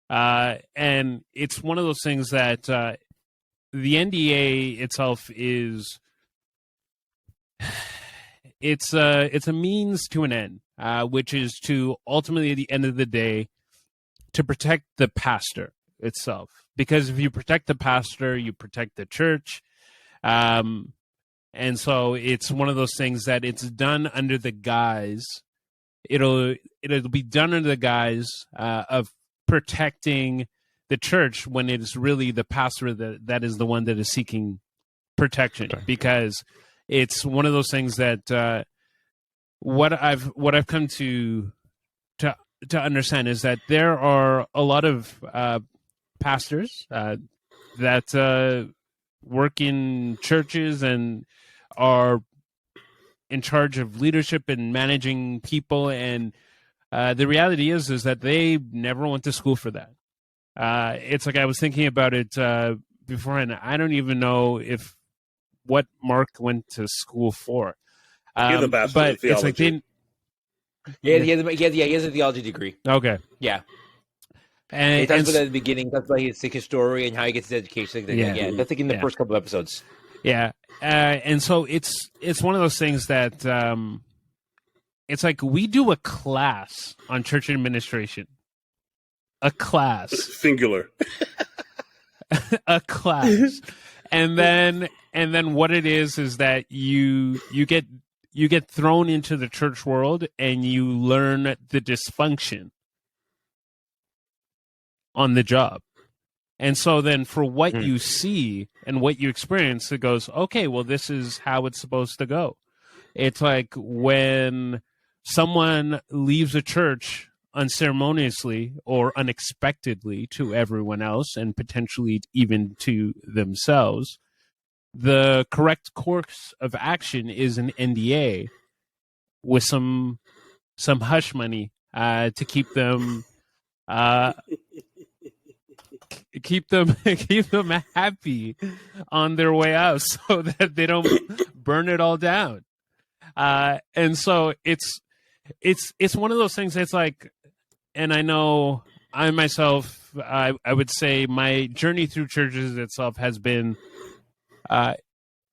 And it's one of those things that the NDA itself is, it's a means to an end, which is to ultimately, at the end of the day, to protect the pastor itself. Because if you protect the pastor, you protect the church. And so it's one of those things that it's done under the guise. It'll be done under the guise of protecting the church, when it is really the pastor that is the one that is seeking protection. Because it's one of those things that what I've come to understand is that there are a lot of pastors that work in churches and are in charge of leadership and managing people, and the reality is that they never went to school for that. It's like I was thinking about it beforehand. I don't even know what Mark went to school for. But it's like he has a theology degree. Okay. Yeah. And he talks about that at the beginning. That's why he's a story and how he gets his education. That's in the first couple episodes. Yeah. And so it's one of those things that it's like we do a class on church administration. A class. Singular. A class. And then what it is that you get thrown into the church world and you learn the dysfunction on the job. And so then for what you see and what you experience, it goes, okay, well, this is how it's supposed to go. It's like when someone leaves a church unceremoniously or unexpectedly to everyone else and potentially even to themselves, the correct course of action is an NDA with some some hush money to keep them keep them happy on their way out, so that they don't burn it all down. And so it's one of those things that's like, and I know I myself, I would say my journey through churches itself has been,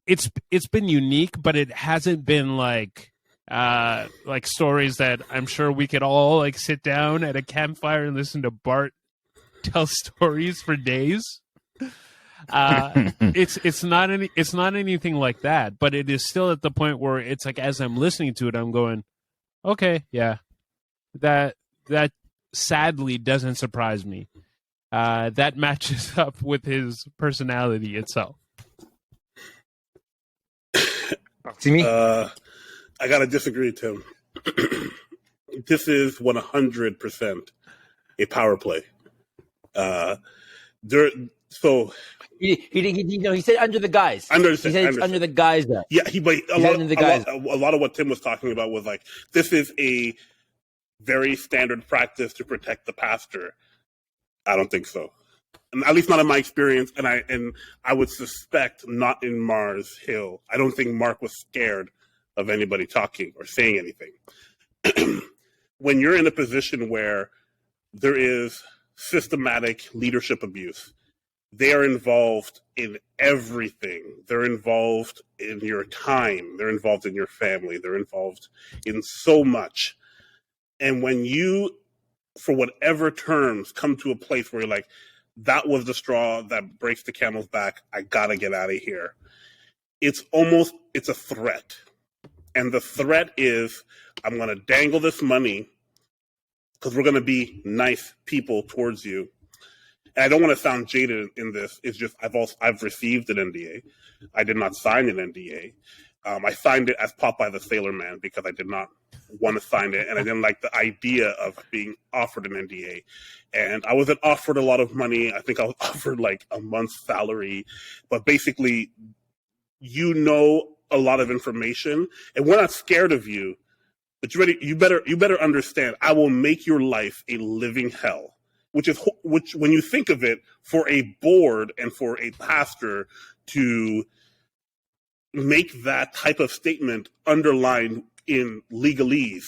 it's been unique, but it hasn't been like stories that I'm sure we could all like sit down at a campfire and listen to Bart tell stories for days. It's not anything like that, but it is still at the point where it's like, as I'm listening to it, I'm going, okay, yeah, that sadly doesn't surprise me. That matches up with his personality itself. See me? I gotta disagree, Tim. This is 100% a power play. So he said under the guise. He said it's under the guise. Yeah, a lot of what Tim was talking about was like, this is a very standard practice to protect the pastor. I don't think so, and at least not in my experience. And I would suspect not in Mars Hill. I don't think Mark was scared of anybody talking or saying anything. When you're in a position where there is systematic leadership abuse, they are involved in everything. They're involved in your time. They're involved in your family. They're involved in so much. And when you, for whatever terms, come to a place where you're like, that was the straw that breaks the camel's back, I gotta get out of here. It's a threat. And the threat is, I'm gonna dangle this money because we're gonna be nice people towards you. And I don't want to sound jaded in this. It's just I've received an NDA. I did not sign an NDA. I signed it as Popeye the Sailor Man because I did not want to sign it, and I didn't like the idea of being offered an NDA. And I wasn't offered a lot of money. I think I was offered like a month's salary, but basically, a lot of information, and we're not scared of you. But you better understand. I will make your life a living hell. Which when you think of it, for a board and for a pastor to make that type of statement underlined in legalese,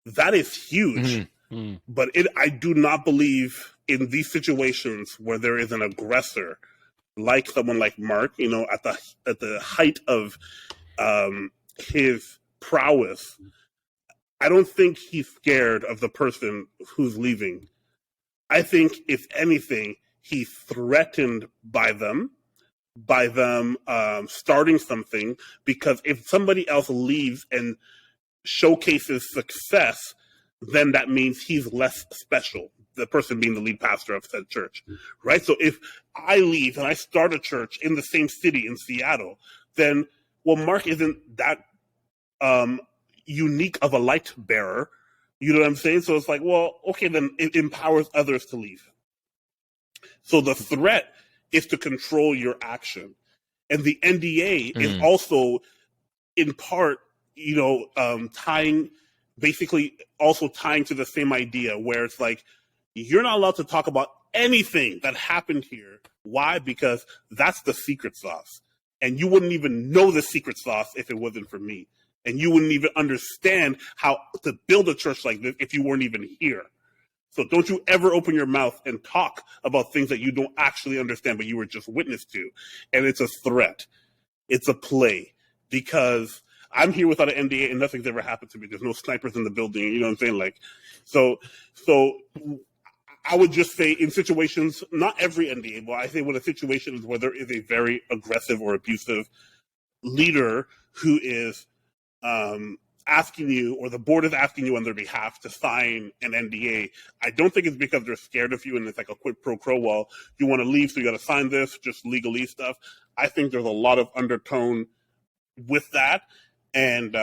that is huge. Mm-hmm. But I do not believe in these situations where there is an aggressor, like someone like Mark, at the height of his prowess. I don't think he's scared of the person who's leaving. I think, if anything, he's threatened by them starting something, because if somebody else leaves and showcases success, then that means he's less special, the person being the lead pastor of said church, right? So if I leave and I start a church in the same city in Seattle, then, Mark isn't that unique of a light bearer. You know what I'm saying? So it's like, okay, then it empowers others to leave. So the threat is to control your action. And the NDA is also, in part, tying to the same idea, where it's like, you're not allowed to talk about anything that happened here. Why? Because that's the secret sauce. And you wouldn't even know the secret sauce if it wasn't for me. And you wouldn't even understand how to build a church like this if you weren't even here. So don't you ever open your mouth and talk about things that you don't actually understand, but you were just witness to. And it's a threat. It's a play. Because I'm here without an NDA and nothing's ever happened to me. There's no snipers in the building. You know what I'm saying? So I would just say, in situations, not every NDA, but I say when a situation is where there is a very aggressive or abusive leader who is asking you, or the board is asking you on their behalf to sign an NDA, I don't think it's because they're scared of you and it's like a quid pro quo. You want to leave, so you got to sign this, just legalese stuff. I think there's a lot of undertone with that, and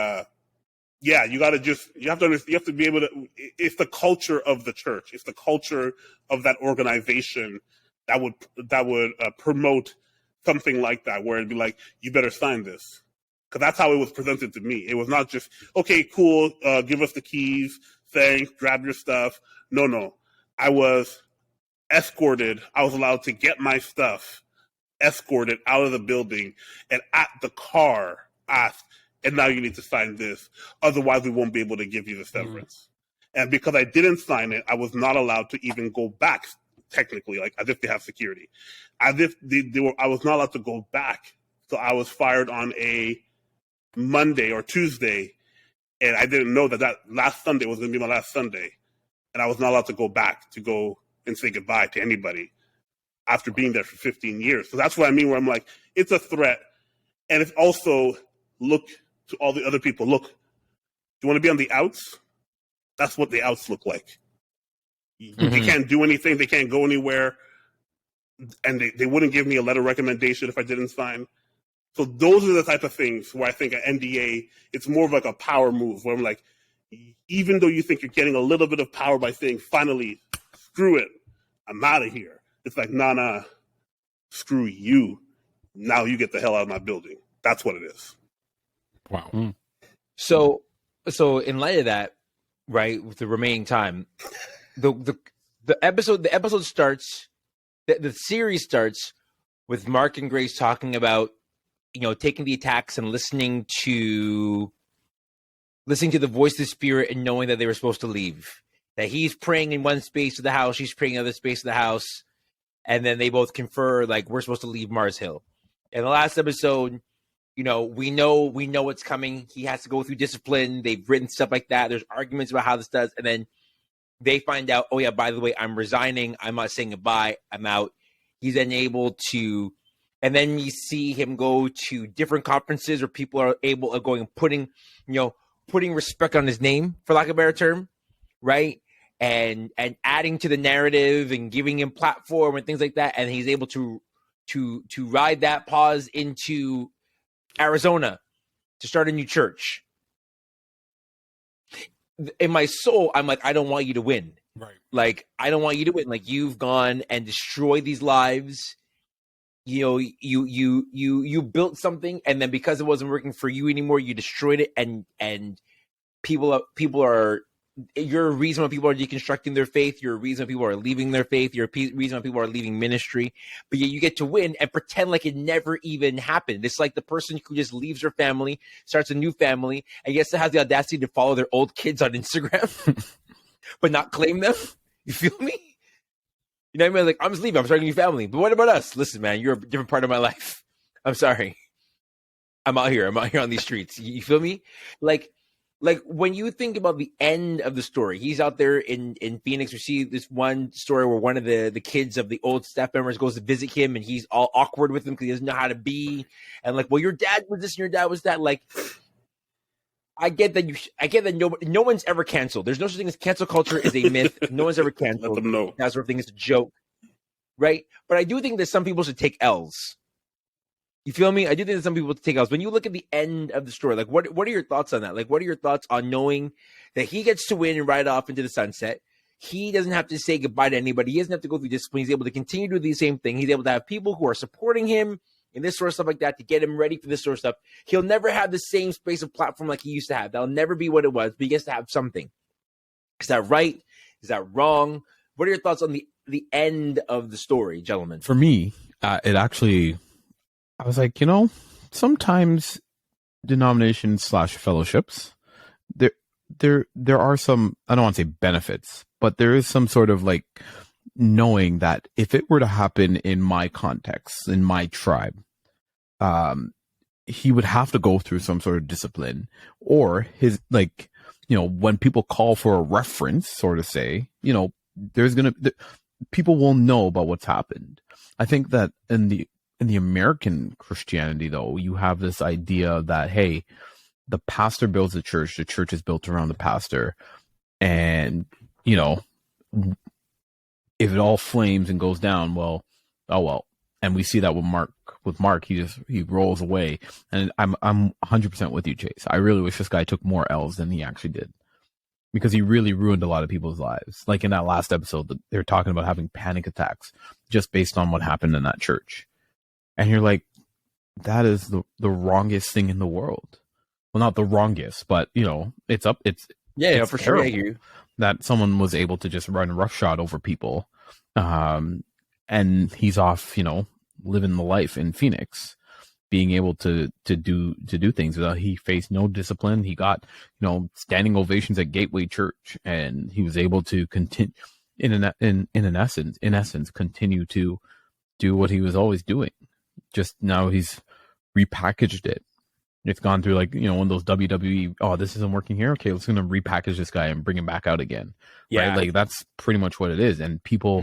you have to understand. You have to be able to. It's the culture of the church. It's the culture of that organization that would promote something like that, where it'd be like, you better sign this. Because that's how it was presented to me. It was not just, okay, cool, give us the keys, thanks, grab your stuff. No. I was escorted. I was allowed to get my stuff, escorted out of the building, and at the car asked, and now you need to sign this. Otherwise, we won't be able to give you the severance. And because I didn't sign it, I was not allowed to even go back, technically, like as if they have security. As if I was not allowed to go back. So I was fired on a Monday or Tuesday, and I didn't know that last Sunday was going to be my last Sunday. And I was not allowed to go back to go and say goodbye to anybody after being there for 15 years. So that's what I mean, where I'm like, it's a threat. And it's also, look to all the other people. Look, do you want to be on the outs? That's what the outs look like. They can't do anything. They can't go anywhere. And they wouldn't give me a letter of recommendation if I didn't sign. So those are the type of things where I think an NDA, it's more of like a power move, where I'm like, even though you think you're getting a little bit of power by saying, finally, screw it, I'm out of here. It's like, nah, screw you. Now you get the hell out of my building. That's what it is. Wow. So in light of that, right, with the remaining time, the episode starts, the series starts with Mark and Grace talking about, taking the attacks and listening to the voice of the spirit and knowing that they were supposed to leave. That he's praying in one space of the house, she's praying in another space of the house, and then they both confer, like, we're supposed to leave Mars Hill. In the last episode, we know what's coming. He has to go through discipline. They've written stuff like that. There's arguments about how this does, and then they find out, oh yeah, by the way, I'm resigning. I'm not saying goodbye. I'm out. He's then able to, and then you see him go to different conferences where people are able of going and putting respect on his name, for lack of a better term, right? And adding to the narrative and giving him platform and things like that. And he's able to ride that pause into Arizona to start a new church. In my soul, I'm like, I don't want you to win. Right. Like, I don't want you to win. Like, you've gone and destroyed these lives. You built something, and then because it wasn't working for you anymore, you destroyed it. And people are. You're a reason why people are deconstructing their faith. You're a reason why people are leaving their faith. You're a reason why people are leaving ministry. But yet you get to win and pretend like it never even happened. It's like the person who just leaves her family, starts a new family, and gets to have the audacity to follow their old kids on Instagram, but not claim them. You feel me? You know what I mean? Like, I'm just leaving. I'm starting a new family. But what about us? Listen, man, you're a different part of my life. I'm sorry. I'm out here on these streets. You feel me? Like when you think about the end of the story, he's out there in Phoenix. We see this one story where one of the kids of the old staff members goes to visit him, and he's all awkward with him because he doesn't know how to be. And like, well, your dad was this and your dad was that. Like, I get that no one's ever canceled. There's no such thing as cancel culture is a myth. No one's ever canceled. Let them know. That sort of thing is a joke, right? But I do think that some people should take L's. You feel me? I do think that some people take L's. When you look at the end of the story, like, what are your thoughts on that? Like, what are your thoughts on knowing that he gets to win and ride off into the sunset? He doesn't have to say goodbye to anybody. He doesn't have to go through discipline. He's able to continue to do the same thing. He's able to have people who are supporting him and this sort of stuff like that to get him ready for this sort of stuff. He'll never have the same space of platform like he used to have. That'll never be what it was, but he gets to have something. Is that right? Is that wrong? What are your thoughts on the end of the story, gentlemen? For me, it actually, I was like, sometimes denominations / fellowships, there are some, I don't want to say benefits, but there is some sort of like knowing that if it were to happen in my context, in my tribe, he would have to go through some sort of discipline, or his, like, when people call for a reference, sort of say, people will know about what's happened. I think that in the American Christianity, though, you have this idea that, hey, the pastor builds the church is built around the pastor. And, if it all flames and goes down, well, oh well. And we see that with Mark, he rolls away. And I'm 100% with you, Chase. I really wish this guy took more L's than he actually did, because he really ruined a lot of people's lives. Like in that last episode, they're talking about having panic attacks just based on what happened in that church. And you're like, that is the wrongest thing in the world. Well, not the wrongest, but it's Yeah, it's for sure. I terrible hear you. that someone was able to just run roughshod over people, and he's off, living the life in Phoenix, being able to do things without. He faced no discipline. He got standing ovations at Gateway Church, and he was able to continue in essence continue to do what he was always doing. Just now he's repackaged it. It's gone through one of those WWE. Oh, this isn't working here. Okay, let's gonna repackage this guy and bring him back out again. Yeah. Right? Like that's pretty much what it is. And people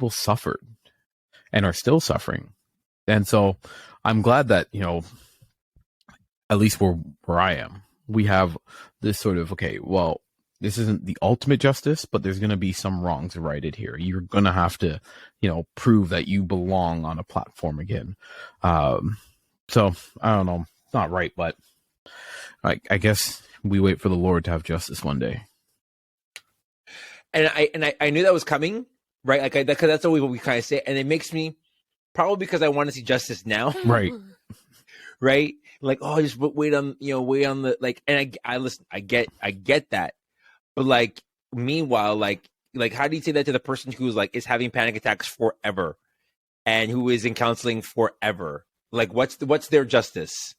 suffered and are still suffering. And so I'm glad that at least where I am, we have this sort of this isn't the ultimate justice, but there's going to be some wrongs righted here. You're going to have to, prove that you belong on a platform again. So I don't know, it's not right, but I guess we wait for the Lord to have justice one day. And I knew that was coming, right? Because that's always what we kind of say, and it makes me probably because I want to see justice now, Right? Right? Like, oh, just wait on the and I listen, I get that. But meanwhile, how do you say that to the person who's is having panic attacks forever, and who is in counseling forever? What's their justice?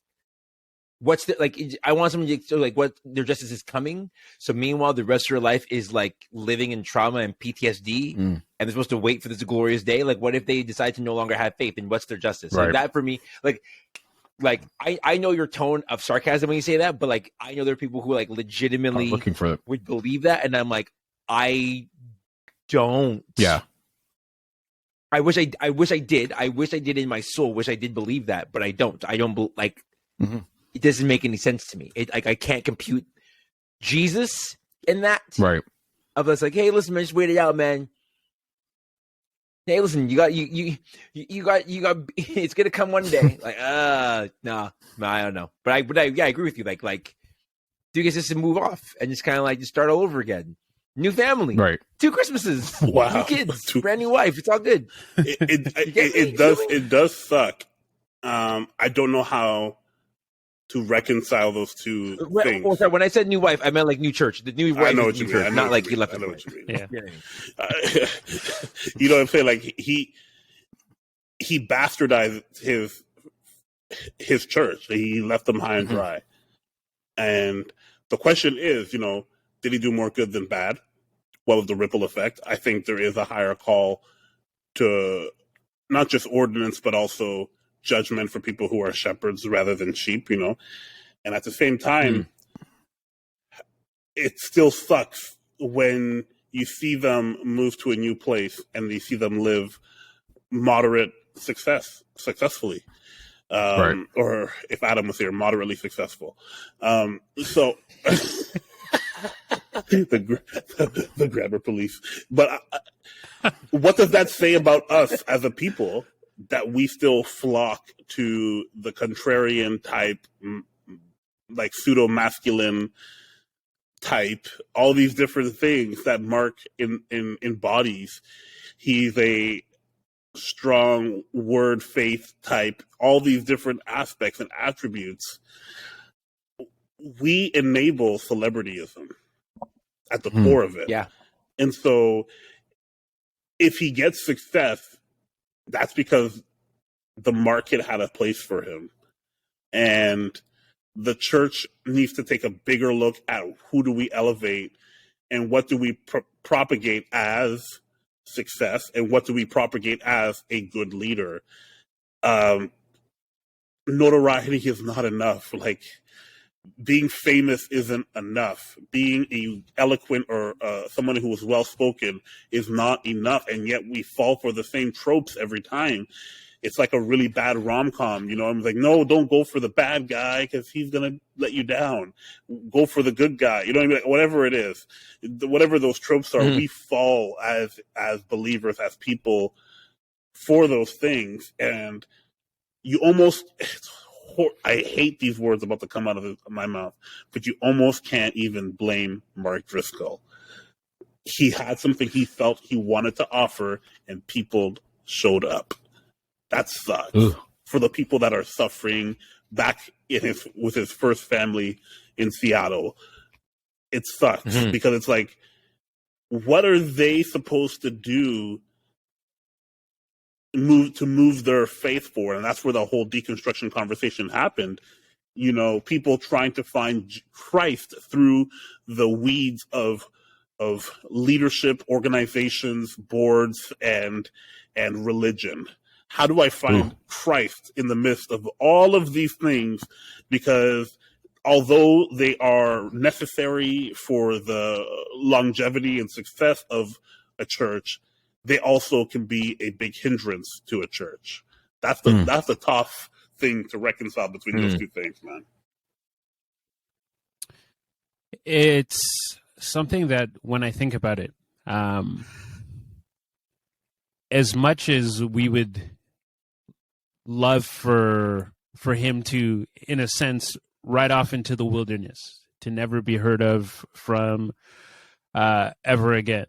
What's the I want someone to what their justice is coming. So meanwhile, the rest of your life is living in trauma and PTSD, and they're supposed to wait for this glorious day. What if they decide to no longer have faith? And what's their justice? Right. That for me, I know your tone of sarcasm when you say that, but I know there are people who legitimately Looking for it. would believe that, and I'm I don't. Yeah. I wish I did. I wish I did in my soul. Wish I did believe that, but I don't. I don't It doesn't make any sense to me. I can't compute Jesus in that. Right. Of us hey, listen, man, just wait it out, man. Hey, listen, you got it's gonna come one day. No, I don't know. But I agree with you. Do you guys just move off and just kind of just start all over again? New family, Right? 2 Christmases, Wow. 2 kids, brand new wife. It's all good. It does suck. I don't know how to reconcile those two things. Oh, sorry, when I said new wife, I meant new church. The new wife I know is what you new mean. church, I know not what you he mean. left. I know what you mean. Yeah. You know what I'm saying? He bastardized his church. He left them high and dry. And the question is, did he do more good than bad? What was the ripple effect? I think there is a higher call to not just ordinance, but also judgment for people who are shepherds rather than sheep, And at the same time, it still sucks when you see them move to a new place and you see them live moderate successfully. Right. Or if Adam was here, moderately successful. So the grammar police. But what does that say about us as a people that we still flock to the contrarian type, pseudo masculine type, all these different things that Mark embodies? He's a strong word faith type, all these different aspects and attributes. We enable celebrityism at the core of it. Yeah. And so if he gets success, that's because the market had a place for him. And the church needs to take a bigger look at who do we elevate and what do we propagate as success and what do we propagate as a good leader. Notoriety is not enough. Being famous isn't enough. Being eloquent or someone who is well-spoken is not enough, and yet we fall for the same tropes every time. It's like a really bad rom-com, I'm no, don't go for the bad guy because he's going to let you down. Go for the good guy. Whatever it is, whatever those tropes are, we fall as believers, as people, for those things. And you almost... I hate these words about to come out of my mouth, but you almost can't even blame Mark Driscoll. He had something he felt he wanted to offer, and people showed up. That sucks Ugh. for the people that are suffering back with his first family in Seattle. It sucks because it's like, what are they supposed to do to move their faith forward? And that's where the whole deconstruction conversation happened. You know, people trying to find Christ through the weeds of leadership, organizations, boards, and religion. How do I find Christ in the midst of all of these things? Because although they are necessary for the longevity and success of a church, they also can be a big hindrance to a church. That's the tough thing to reconcile between those two things, man. It's something that when I think about it, as much as we would love for him to, in a sense, ride off into the wilderness, to never be heard of from ever again.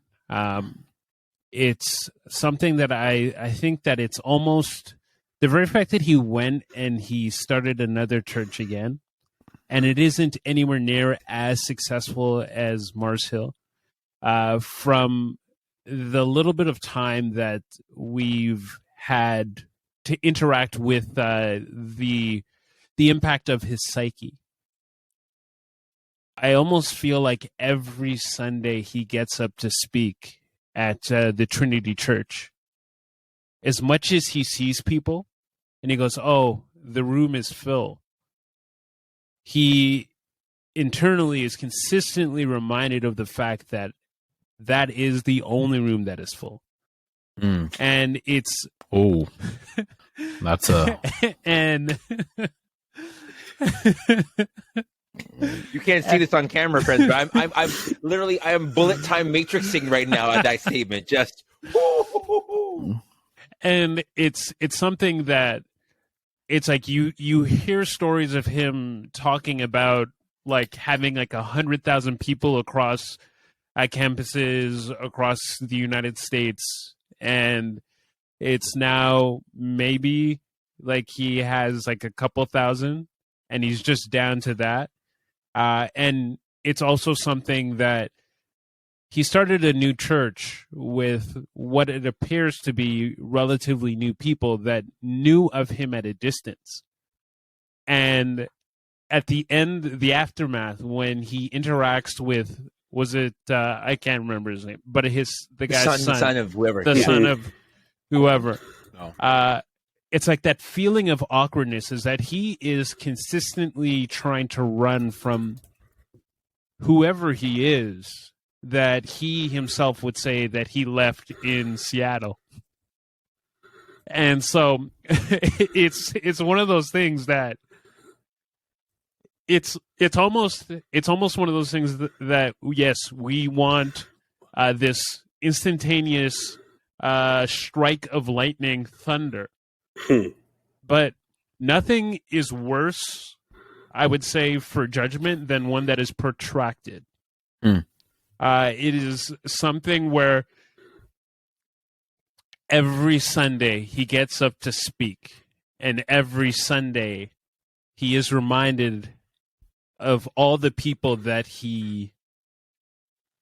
It's something that I think that it's almost the very fact that he went and he started another church again, and it isn't anywhere near as successful as Mars Hill. From the little bit of time that we've had to interact with the impact of his psyche, I almost feel like every Sunday he gets up to speak at the Trinity Church. As much as he sees people and he goes, "Oh, the room is full," he internally is consistently reminded of the fact that that is the only room that is full. And it's that's a and You can't see this on camera, friends, but I'm literally I am bullet time matrixing right now at that statement. Just and it's something that it's like you hear stories of him talking about like having like 100,000 people across campuses across the United States, and it's now maybe like he has like a couple thousand and he's just down to that. And it's also something that he started a new church with what it appears to be relatively new people that knew of him at a distance. And at the end, the aftermath, when he interacts with, was it, I can't remember his name, but the guy's son of whoever. The son of whoever. no. It's like that feeling of awkwardness is that he is consistently trying to run from whoever he is, that he himself would say that he left in Seattle. And so it's one of those things that it's almost one of those things that yes, we want this instantaneous strike of lightning thunder. But nothing is worse, I would say, for judgment than one that is protracted. It is something where every Sunday he gets up to speak, and every Sunday he is reminded of all the people that he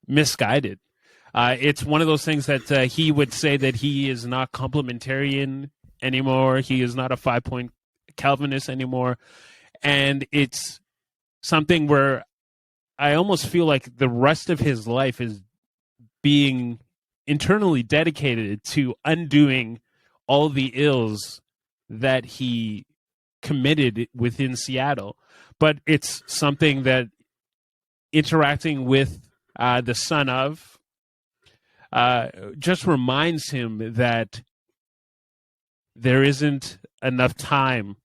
misguided. It's one of those things that he would say that he is not complementarian anymore. He is not a 5-point Calvinist anymore. And it's something where I almost feel like the rest of his life is being internally dedicated to undoing all the ills that he committed within Seattle. But it's something that interacting with the son of just reminds him that there isn't enough time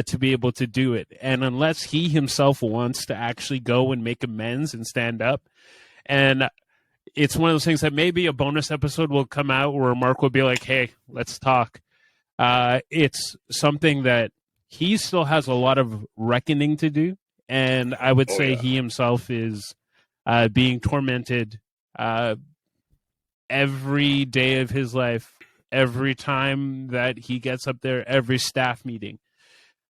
to be able to do it. And unless he himself wants to actually go and make amends and stand up, and it's one of those things that maybe a bonus episode will come out where Mark will be like, hey, let's talk. It's something that he still has a lot of reckoning to do. And I would say he himself is being tormented every day of his life every time that he gets up there, every staff meeting.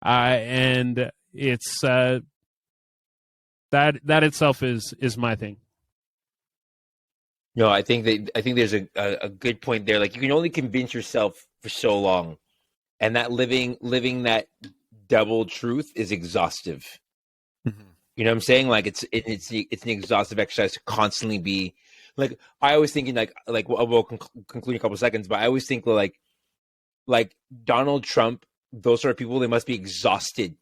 And it's that itself is my thing. No, I think there's a good point there. Like, you can only convince yourself for so long, and that living that double truth is exhaustive. Mm-hmm. You know what I'm saying? Like, it's an exhaustive exercise to constantly be like. I always thinking like we'll conclude in a couple of seconds, but I always think like Donald Trump, those sort of people, they must be exhausted,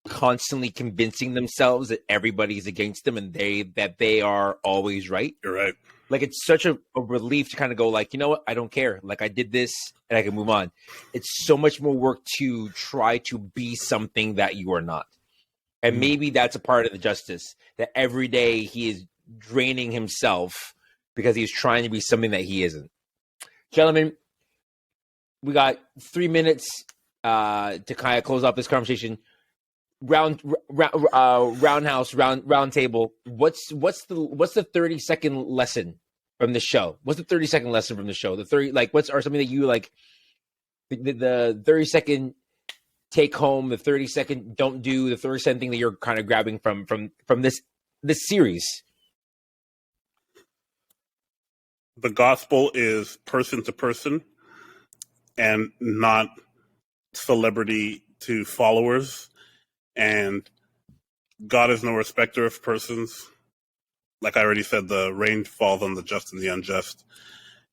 constantly convincing themselves that everybody's against them and that they are always right. You're right. Like, it's such a relief to kind of go like, you know what? I don't care. Like, I did this and I can move on. It's so much more work to try to be something that you are not. And maybe that's a part of the justice, that every day he is draining himself because he's trying to be something that he isn't. Gentlemen, we got 3 minutes to kind of close off this conversation. Round table. What's the 30-second lesson from the show? What's the 30-second lesson from the show? The 30, like, or something that you like, the 30-second take home, the 30-second don't do, the 30-second thing that you're kind of grabbing from this series. The gospel is person to person and not celebrity to followers. And God is no respecter of persons. Like I already said, the rain falls on the just and the unjust.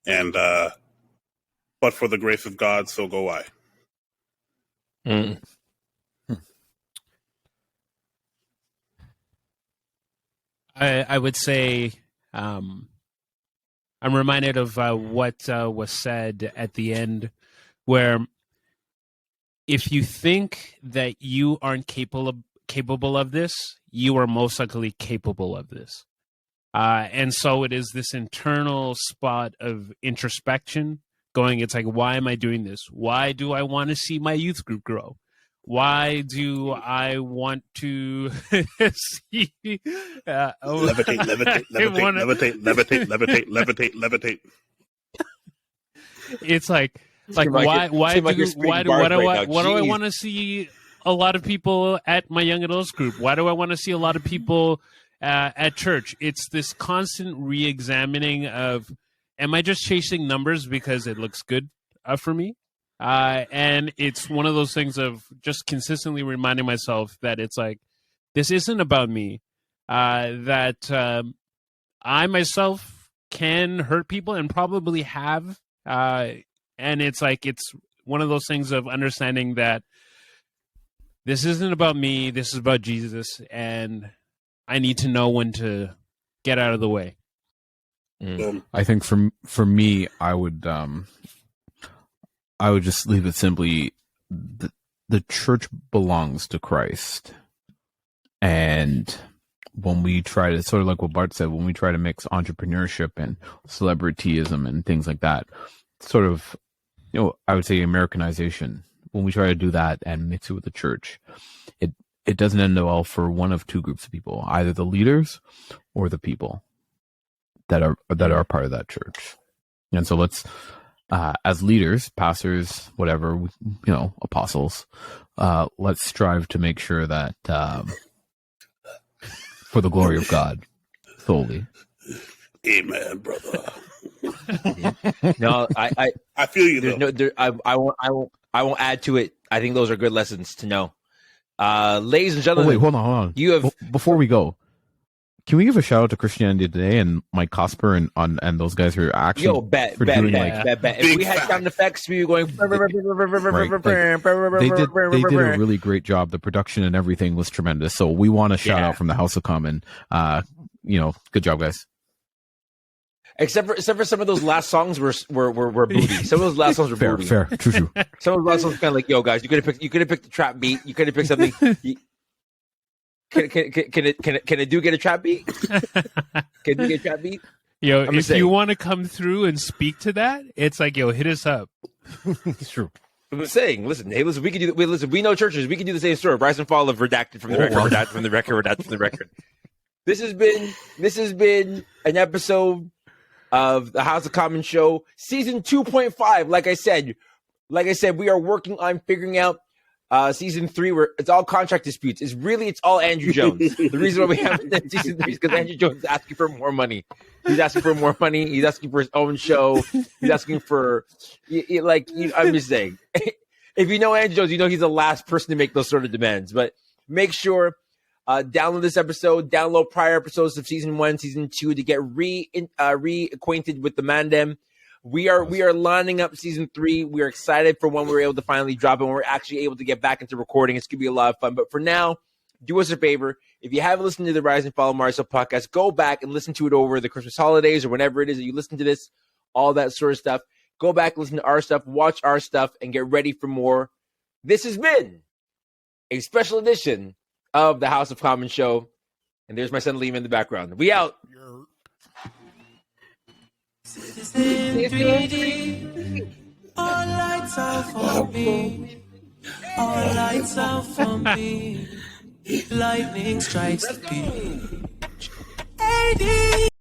And but for the grace of God, so go I. Mm. I would say I'm reminded of what was said at the end, where if you think that you aren't capable of this, you are most likely capable of this. And so it is this internal spot of introspection going, it's like, why am I doing this? Why do I want to see my youth group grow? Why do I want to see... levitate. It's like why do I want to see a lot of people at my young adults group? Why do I want to see a lot of people at church? It's this constant re-examining of, am I just chasing numbers because it looks good for me? And it's one of those things of just consistently reminding myself that it's like, this isn't about me, that I myself can hurt people and probably have. And it's like, it's one of those things of understanding that this isn't about me, this is about Jesus, and I need to know when to get out of the way. I think for me, I would just leave it simply: the church belongs to Christ, and when we try to, sort of like what Bart said, when we try to mix entrepreneurship and celebrityism and things like that, sort of, I would say Americanization. When we try to do that and mix it with the church, it doesn't end well for one of two groups of people: either the leaders or the people that are part of that church. And so let's, as leaders, pastors, whatever, apostles, let's strive to make sure that for the glory of God solely. Amen, brother. No, I feel you though. I won't add to it. I think those are good lessons to know. Ladies and gentlemen, wait, hold on. You have before we go, can we give a shout out to Christianity Today and Mike Cosper and those guys who are actually bet. If we had sound effects, we were going. They did a really great job. The production and everything was tremendous. So we want to shout out from the House of Common. Good job, guys. Except for some of those last songs were booty. Some of those last songs were booty. Fair, true. Some of those last songs were kind of like, yo, guys, you could have picked the trap beat. You could have picked something. Can it get a trap beat? Can you get a trap beat? Yo, if you want to come through and speak to that, it's like, yo, hit us up. It's true. I'm saying, listen, we can do. We know churches. We can do the same story. Rise and fall of redacted from the record. Redacted from the record. Redacted from the record. This has been an episode of the House of Common show, season 2.5. Like I said, we are working on figuring out season 3, where it's all contract disputes. It's all Andrew Jones. The reason why we haven't done season 3 is because Andrew Jones is asking for more money. He's asking for more money. He's asking for his own show. He's asking for, I'm just saying. If you know Andrew Jones, you know he's the last person to make those sort of demands. But make sure download this episode, download prior episodes of season 1, season 2 to get reacquainted with the Mandem. We are lining up season 3. We are excited for when we're able to finally drop it, when we're actually able to get back into recording. It's going to be a lot of fun. But for now, do us a favor. If you haven't listened to the Rise and Fall of Marcel podcast, go back and listen to it over the Christmas holidays or whenever it is that you listen to this, all that sort of stuff. Go back, listen to our stuff, watch our stuff, and get ready for more. This has been a special edition of the House of Common show. And there's my son Liam in the background. We out. All lights out for me. All lights out for me. Lightning strikes the beat. AD.